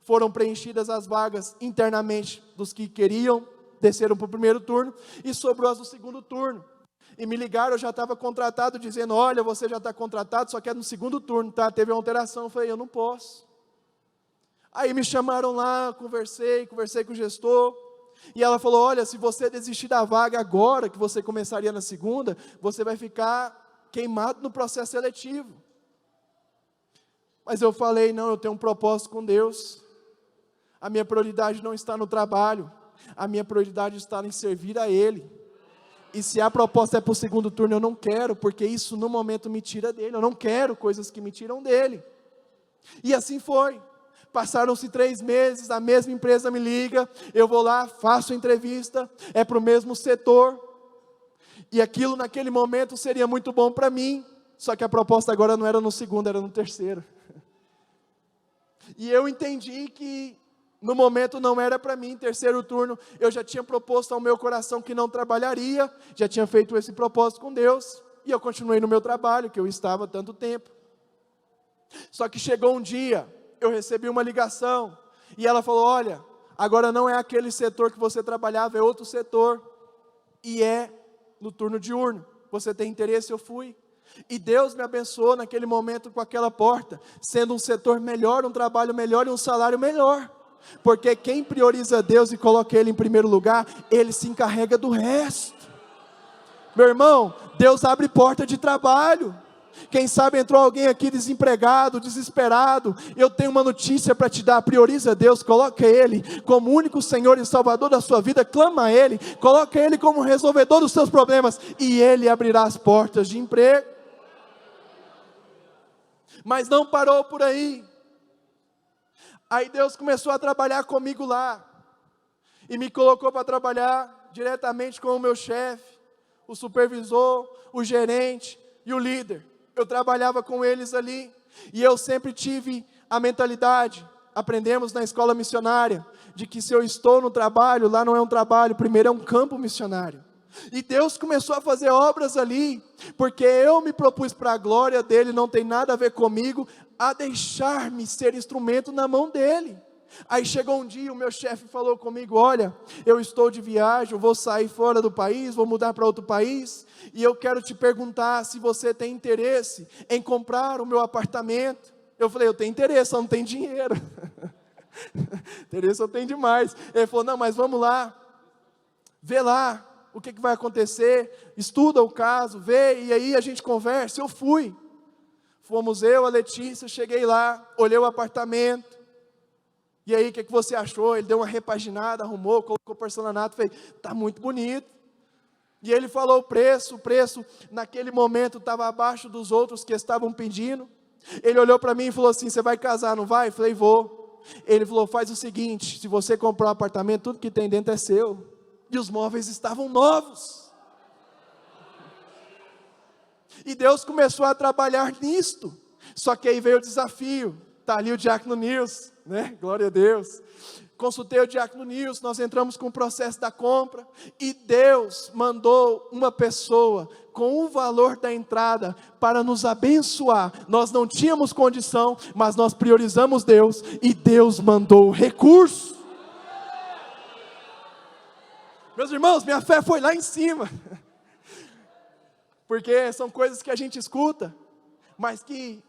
foram preenchidas as vagas internamente dos que queriam, desceram para o primeiro turno, e sobrou as do segundo turno. E me ligaram, eu já estava contratado, dizendo: olha, você já está contratado, só que é no segundo turno, tá? Teve uma alteração. Eu falei: eu não posso. Aí me chamaram lá, conversei com o gestor, e ela falou: olha, se você desistir da vaga agora, que você começaria na segunda, você vai ficar queimado no processo seletivo. Mas eu falei: não, eu tenho um propósito com Deus. A minha prioridade não está no trabalho, a minha prioridade está em servir a Ele. E se a proposta é para o segundo turno, eu não quero, porque isso no momento me tira dele. Eu não quero coisas que me tiram dele. E assim foi. Passaram-se 3 meses, a mesma empresa me liga, eu vou lá, faço a entrevista, é para o mesmo setor. E aquilo naquele momento seria muito bom para mim, só que a proposta agora não era no segundo, era no terceiro. E eu entendi que no momento não era para mim. Terceiro turno, eu já tinha proposto ao meu coração que não trabalharia, já tinha feito esse propósito com Deus, e eu continuei no meu trabalho, que eu estava há tanto tempo. Só que chegou um dia, eu recebi uma ligação, e ela falou: olha, agora não é aquele setor que você trabalhava, é outro setor, e é no turno diurno, você tem interesse? Eu fui. E Deus me abençoou naquele momento com aquela porta, sendo um setor melhor, um trabalho melhor e um salário melhor. Porque quem prioriza Deus e coloca Ele em primeiro lugar, Ele se encarrega do resto. Meu irmão, Deus abre porta de trabalho. Quem sabe entrou alguém aqui desempregado, desesperado. Eu tenho uma notícia para te dar: prioriza Deus, coloca Ele como único Senhor e Salvador da sua vida, clama a Ele, coloca Ele como resolvedor dos seus problemas, e Ele abrirá as portas de emprego. Mas não parou por aí. Aí Deus começou a trabalhar comigo lá, e me colocou para trabalhar diretamente com o meu chefe, o supervisor, o gerente e o líder. Eu trabalhava com eles ali, e eu sempre tive a mentalidade, aprendemos na escola missionária, de que se eu estou no trabalho, lá não é um trabalho, primeiro é um campo missionário. E Deus começou a fazer obras ali, porque eu me propus para a glória dEle, não tem nada a ver comigo, a deixar-me ser instrumento na mão dEle. Aí chegou um dia, o meu chefe falou comigo: olha, eu estou de viagem, eu vou sair fora do país, vou mudar para outro país, e eu quero te perguntar se você tem interesse em comprar o meu apartamento. Eu falei: eu tenho interesse, eu não tenho dinheiro. Interesse eu tenho demais. Ele falou: não, mas vamos lá, vê lá o que vai acontecer, estuda o caso, vê, e aí a gente conversa. Eu fui. Fomos eu, a Letícia, cheguei lá, olhei o apartamento. E aí, o que você achou? Ele deu uma repaginada, arrumou, colocou porcelanato, falei: está muito bonito. E ele falou o preço naquele momento estava abaixo dos outros que estavam pedindo. Ele olhou para mim e falou assim: você vai casar, não vai? Eu falei: vou. Ele falou: faz o seguinte, se você comprar um apartamento, tudo que tem dentro é seu. E os móveis estavam novos. E Deus começou a trabalhar nisto. Só que aí veio o desafio. Está ali o diácono Nils, né? Glória a Deus. Consultei o diácono Nils, nós entramos com o processo da compra, e Deus mandou uma pessoa com o valor da entrada para nos abençoar. Nós não tínhamos condição, mas nós priorizamos Deus, e Deus mandou o recurso. Meus irmãos, minha fé foi lá em cima, porque são coisas que a gente escuta, mas que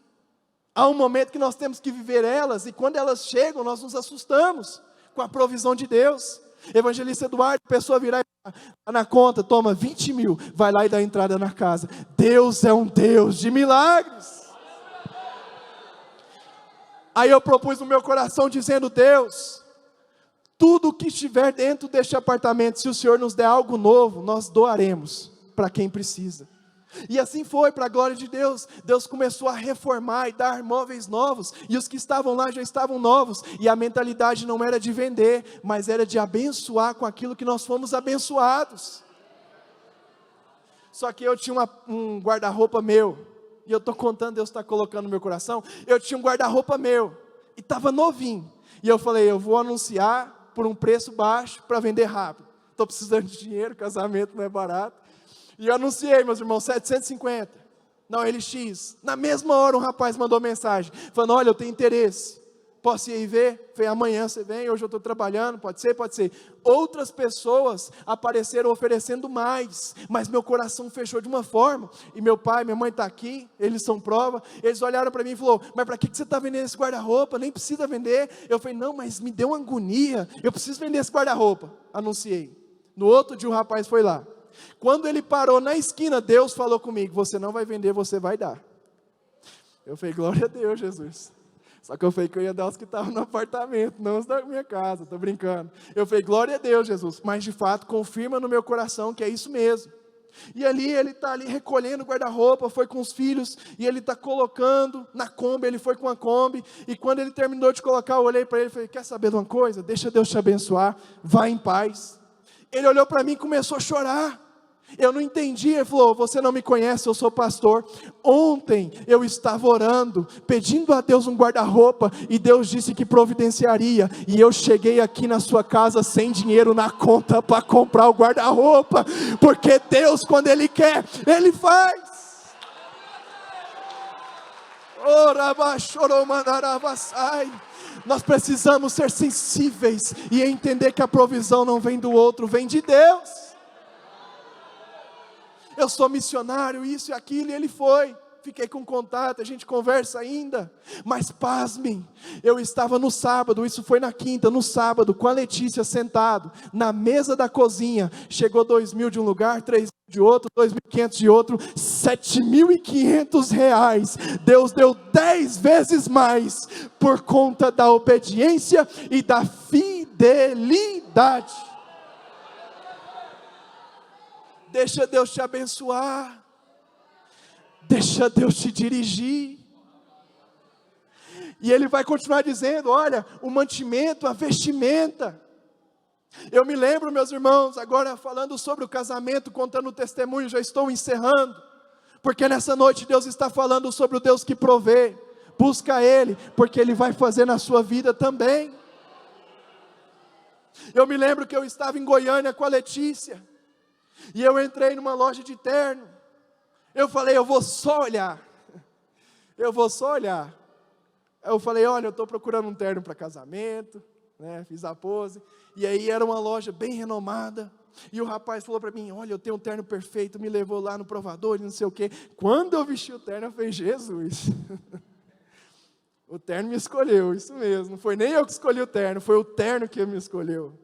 há um momento que nós temos que viver elas, e quando elas chegam, nós nos assustamos com a provisão de Deus. Evangelista Eduardo, a pessoa virar e falar: tá na conta, toma 20 mil, vai lá e dá entrada na casa. Deus é um Deus de milagres. Aí eu propus no meu coração dizendo: Deus, tudo que estiver dentro deste apartamento, se o Senhor nos der algo novo, nós doaremos para quem precisa. E assim foi, para a glória de Deus. Deus começou a reformar e dar móveis novos, e os que estavam lá já estavam novos, e a mentalidade não era de vender, mas era de abençoar com aquilo que nós fomos abençoados. Só que eu tinha um guarda-roupa meu, e eu estou contando, Deus está colocando no meu coração. Eu tinha um guarda-roupa meu, e estava novinho, e eu falei: eu vou anunciar por um preço baixo, para vender rápido. Estou precisando de dinheiro, casamento não é barato. E eu anunciei, meus irmãos, 750, na OLX. Na mesma hora um rapaz mandou mensagem, falando: olha, eu tenho interesse, posso ir aí ver? Falei: amanhã você vem, hoje eu estou trabalhando, pode ser, pode ser. Outras pessoas apareceram oferecendo mais, mas meu coração fechou de uma forma, e meu pai, minha mãe está aqui, eles são prova. Eles olharam para mim e falaram: mas para que você está vendendo esse guarda-roupa? Nem precisa vender. Eu falei: não, mas me deu uma agonia, eu preciso vender esse guarda-roupa. Anunciei. No outro dia o rapaz foi lá. Quando ele parou na esquina, Deus falou comigo: você não vai vender, você vai dar. Eu falei: glória a Deus, Jesus. Só que eu falei que eu ia dar os que estavam no apartamento, não os da minha casa, estou brincando. Eu falei: glória a Deus, Jesus. Mas de fato, confirma no meu coração que é isso mesmo. E ali, ele está ali recolhendo o guarda-roupa, foi com os filhos, e ele está colocando na Kombi, ele foi com a Kombi, e quando ele terminou de colocar, eu olhei para ele e falei: quer saber de uma coisa? Deixa Deus te abençoar, vá em paz. Ele olhou para mim e começou a chorar. Eu não entendi. Ele falou: você não me conhece, eu sou pastor. Ontem eu estava orando, pedindo a Deus um guarda-roupa, e Deus disse que providenciaria, e eu cheguei aqui na sua casa sem dinheiro na conta para comprar o guarda-roupa, porque Deus, quando Ele quer, Ele faz. Nós precisamos ser sensíveis e entender que a provisão não vem do outro, vem de Deus. Eu sou missionário, isso e aquilo, e ele foi. Fiquei com contato, a gente conversa ainda. Mas pasmem, eu estava no sábado, isso foi na quinta, no sábado, com a Letícia sentado, na mesa da cozinha. Chegou 2.000 de um lugar, 3.000 de outro, 2.500 de outro, 7.500 reais. Deus deu 10 vezes mais, por conta da obediência e da fidelidade. Deixa Deus te abençoar. Deixa Deus te dirigir. E Ele vai continuar dizendo: olha, o mantimento, a vestimenta. Eu me lembro, meus irmãos, agora falando sobre o casamento, contando o testemunho, já estou encerrando. Porque nessa noite Deus está falando sobre o Deus que provê. Busca Ele, porque Ele vai fazer na sua vida também. Eu me lembro que eu estava em Goiânia com a Letícia. E eu entrei numa loja de terno. Eu falei: eu vou só olhar. Eu vou só olhar. Eu falei: olha, eu estou procurando um terno para casamento, né? Fiz a pose. E aí era uma loja bem renomada. E o rapaz falou para mim: olha, eu tenho um terno perfeito. Me levou lá no provador e não sei o quê. Quando eu vesti o terno, eu falei: Jesus. O terno me escolheu, isso mesmo. Não foi nem eu que escolhi o terno, foi o terno que me escolheu.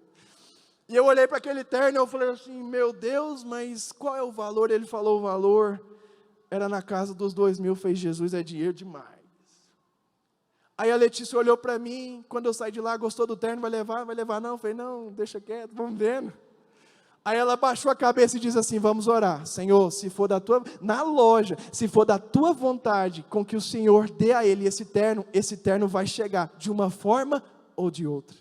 E eu olhei para aquele terno e eu falei assim: meu Deus, mas qual é o valor? Ele falou o valor, era na casa dos 2.000, fez: Jesus, é dinheiro demais. Aí a Letícia olhou para mim, quando eu saí de lá: gostou do terno, vai levar? Vai levar não? Eu falei: não, deixa quieto, vamos vendo. Aí ela baixou a cabeça e diz assim: vamos orar. Senhor, se for da tua, na loja, se for da tua vontade, com que o Senhor dê a ele esse terno vai chegar, de uma forma ou de outra.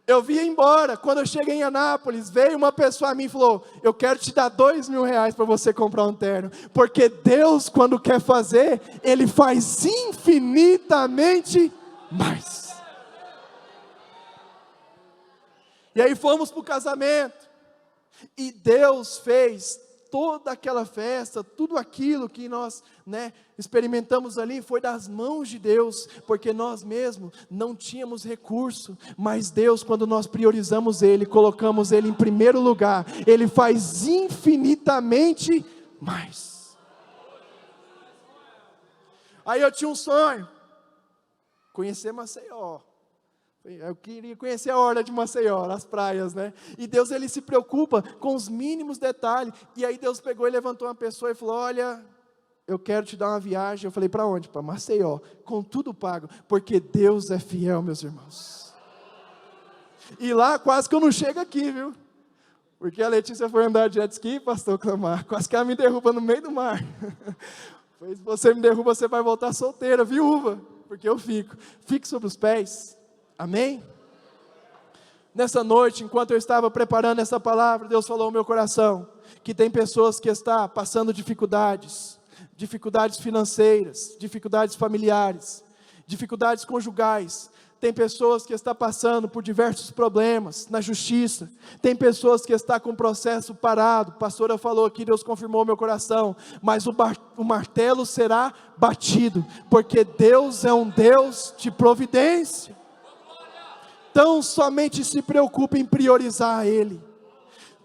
Eu vim embora. Quando eu cheguei em Anápolis, veio uma pessoa a mim e falou: eu quero te dar R$2.000 para você comprar um terno, porque Deus, quando quer fazer, Ele faz infinitamente mais. E aí fomos para o casamento, e Deus fez toda aquela festa, tudo aquilo que nós experimentamos ali, foi das mãos de Deus, porque nós mesmos não tínhamos recurso, mas Deus, quando nós priorizamos Ele, colocamos Ele em primeiro lugar, Ele faz infinitamente mais. Aí eu tinha um sonho, conhecer Maceió. Eu queria conhecer a orla de Maceió, as praias, E Deus, Ele se preocupa com os mínimos detalhes. E aí Deus pegou e levantou uma pessoa e falou: olha, eu quero te dar uma viagem. Eu falei: para onde? Para Maceió, com tudo pago, porque Deus é fiel, meus irmãos. E lá quase que eu não chego aqui, viu? Porque a Letícia foi andar de jet ski, pastor Clamar, quase que ela me derruba no meio do mar. Se você me derruba, você vai voltar solteira, viúva, porque eu fico. Fique sobre os pés. Amém? Nessa noite, enquanto eu estava preparando essa palavra, Deus falou ao meu coração, que tem pessoas que estão passando dificuldades financeiras, dificuldades familiares, dificuldades conjugais. Tem pessoas que estão passando por diversos problemas na justiça. Tem pessoas que estão com o processo parado. A pastora falou aqui, Deus confirmou meu coração. Mas o martelo será batido, porque Deus é um Deus de providência. Então somente se preocupe em priorizar a Ele.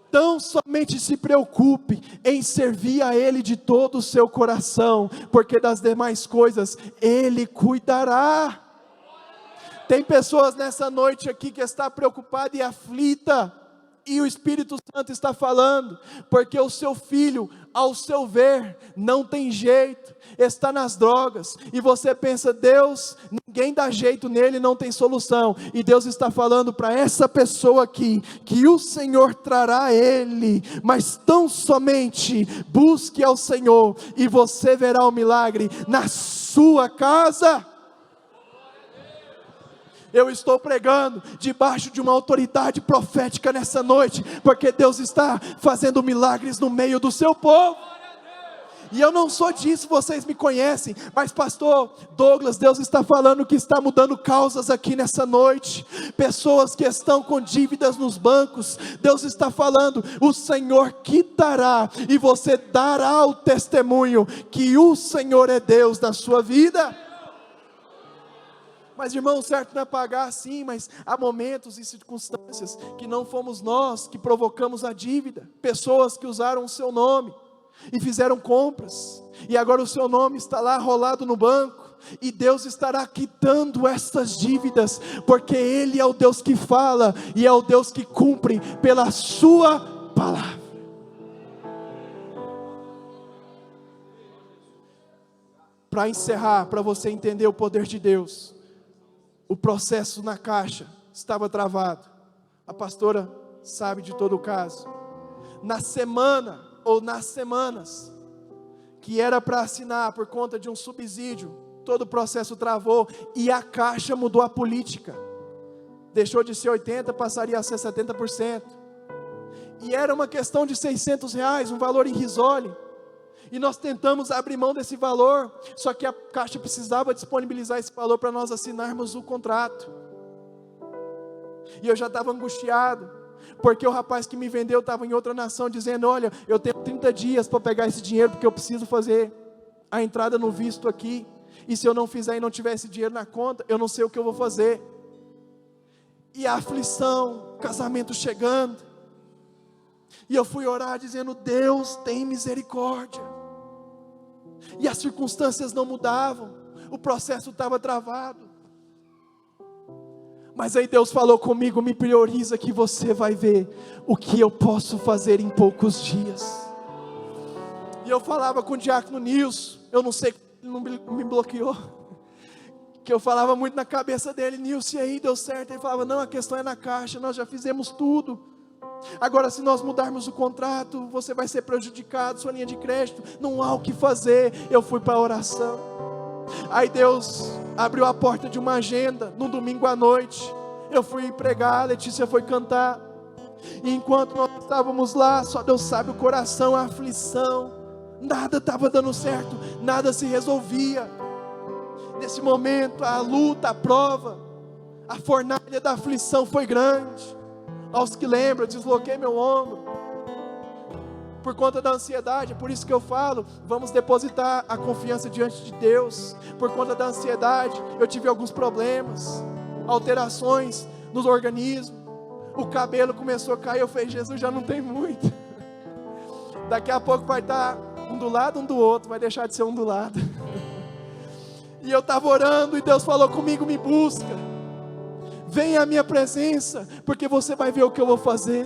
Então somente se preocupe em servir a Ele de todo o seu coração, porque das demais coisas Ele cuidará. Tem pessoas nessa noite aqui que está preocupada e aflita, e o Espírito Santo está falando, porque o seu filho, ao seu ver, não tem jeito, está nas drogas, e você pensa: Deus, ninguém dá jeito nele, não tem solução, e Deus está falando para essa pessoa aqui, que o Senhor trará ele, mas tão somente busque ao Senhor, e você verá o milagre na sua casa. Eu estou pregando debaixo de uma autoridade profética nessa noite, porque Deus está fazendo milagres no meio do seu povo. E eu não sou disso, vocês me conhecem, mas pastor Douglas, Deus está falando que está mudando causas aqui nessa noite. Pessoas que estão com dívidas nos bancos, Deus está falando, o Senhor quitará, e você dará o testemunho que o Senhor é Deus na sua vida. Mas irmão, certo não é pagar sim, mas há momentos e circunstâncias que não fomos nós que provocamos a dívida. Pessoas que usaram o seu nome e fizeram compras, e agora o seu nome está lá rolado no banco, e Deus estará quitando essas dívidas, porque Ele é o Deus que fala, e é o Deus que cumpre pela sua palavra. Para encerrar, para você entender o poder de Deus, o processo na caixa estava travado. A pastora sabe de todo o caso. Na semana ou nas semanas que era para assinar por conta de um subsídio, todo o processo travou e a caixa mudou a política. Deixou de ser 80%, passaria a ser 70%. E era uma questão de R$600, um valor irrisório. E nós tentamos abrir mão desse valor, só que a Caixa precisava disponibilizar esse valor para nós assinarmos o contrato. E eu já estava angustiado, porque o rapaz que me vendeu estava em outra nação, dizendo: olha, eu tenho 30 dias para pegar esse dinheiro, porque eu preciso fazer a entrada no visto aqui, e se eu não fizer e não tiver esse dinheiro na conta, eu não sei o que eu vou fazer. E a aflição, casamento chegando, e eu fui orar dizendo: Deus tem misericórdia. E as circunstâncias não mudavam, o processo estava travado. Mas aí Deus falou comigo: me prioriza que você vai ver o que eu posso fazer em poucos dias. E eu falava com o diácono Nilson, eu não sei, ele não me bloqueou, que eu falava muito na cabeça dele: Nilson, e aí, deu certo? Ele falava: não, a questão é na caixa, nós já fizemos tudo, Agora, se nós mudarmos o contrato, você vai ser prejudicado, sua linha de crédito, não há o que fazer. Eu fui para a oração. Aí Deus abriu a porta de uma agenda, num domingo à noite. Eu fui pregar, a Letícia foi cantar. E enquanto nós estávamos lá, só Deus sabe o coração, a aflição. Nada estava dando certo, nada se resolvia. Nesse momento, a luta, a prova, a fornalha da aflição foi grande. Aos que lembram, eu desloquei meu ombro por conta da ansiedade. É por isso que eu falo, vamos depositar a confiança diante de Deus. Por conta da ansiedade, eu tive alguns problemas, alterações nos organismos. O cabelo começou a cair, eu falei, Jesus, já não tem muito. Daqui a pouco vai estar um do lado, um do outro, vai deixar de ser um do lado. E eu estava orando e Deus falou comigo, me busca. Venha à minha presença, porque você vai ver o que eu vou fazer.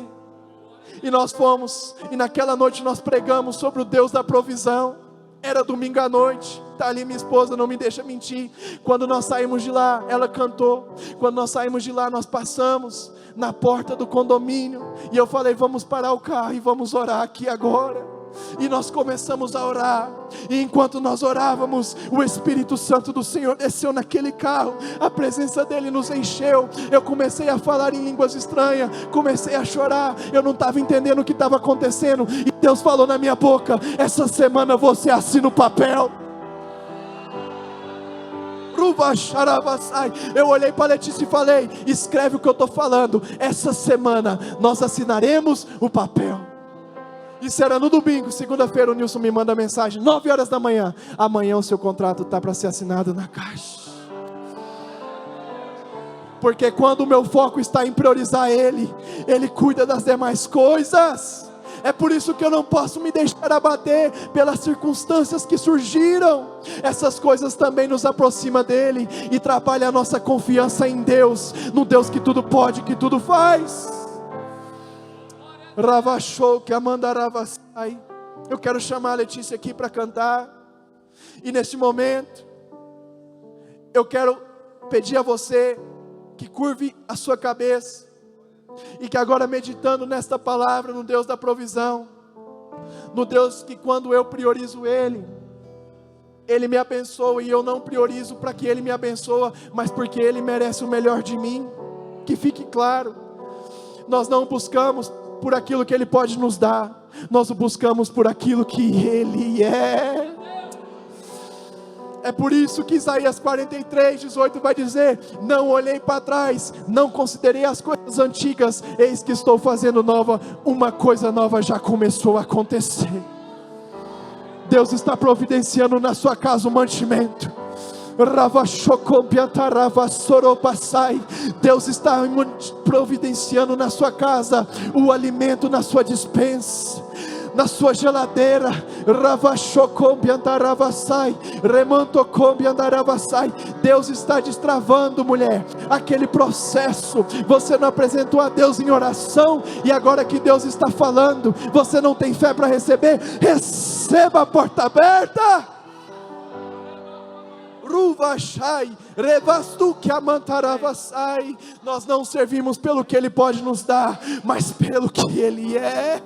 E nós fomos, e naquela noite nós pregamos sobre o Deus da provisão. Era domingo à noite, está ali minha esposa, não me deixa mentir. Quando nós saímos de lá, ela cantou. Quando nós saímos de lá, nós passamos na porta do condomínio. E eu falei, vamos parar o carro e vamos orar aqui agora. E nós começamos a orar, e enquanto nós orávamos, o Espírito Santo do Senhor desceu naquele carro, a presença dele nos encheu. Eu comecei a falar em línguas estranhas, comecei a chorar, eu não estava entendendo o que estava acontecendo, e Deus falou na minha boca, essa semana você assina o papel. Eu olhei para a Letícia e falei, escreve o que eu estou falando, essa semana nós assinaremos o papel. Isso era no domingo. Segunda-feira o Nilson me manda mensagem, 9 horas da manhã, amanhã o seu contrato está para ser assinado na Caixa. Porque quando o meu foco está em priorizar Ele, Ele cuida das demais coisas. É por isso que eu não posso me deixar abater pelas circunstâncias que surgiram. Essas coisas também nos aproximam dEle e trabalham a nossa confiança em Deus, no Deus que tudo pode, que tudo faz. Ravachou que Amanda Ravasai. Eu quero chamar a Letícia aqui para cantar. E neste momento, eu quero pedir a você que curve a sua cabeça. E que agora, meditando nesta palavra, no Deus da provisão, no Deus que quando eu priorizo Ele, Ele me abençoa. E eu não priorizo para que Ele me abençoe, mas porque Ele merece o melhor de mim. Que fique claro, nós não buscamos por aquilo que Ele pode nos dar, nós o buscamos por aquilo que Ele é. É por isso que Isaías 43:18 vai dizer, não olhei para trás, não considerei as coisas antigas, eis que estou fazendo nova, uma coisa nova já começou a acontecer. Deus está providenciando na sua casa o mantimento. Deus está providenciando na sua casa o alimento, na sua despensa, na sua geladeira. Deus está destravando, mulher, aquele processo. Você não apresentou a Deus em oração, e agora que Deus está falando, você não tem fé para receber. Receba a porta aberta. Nós não servimos pelo que Ele pode nos dar, mas pelo que Ele é.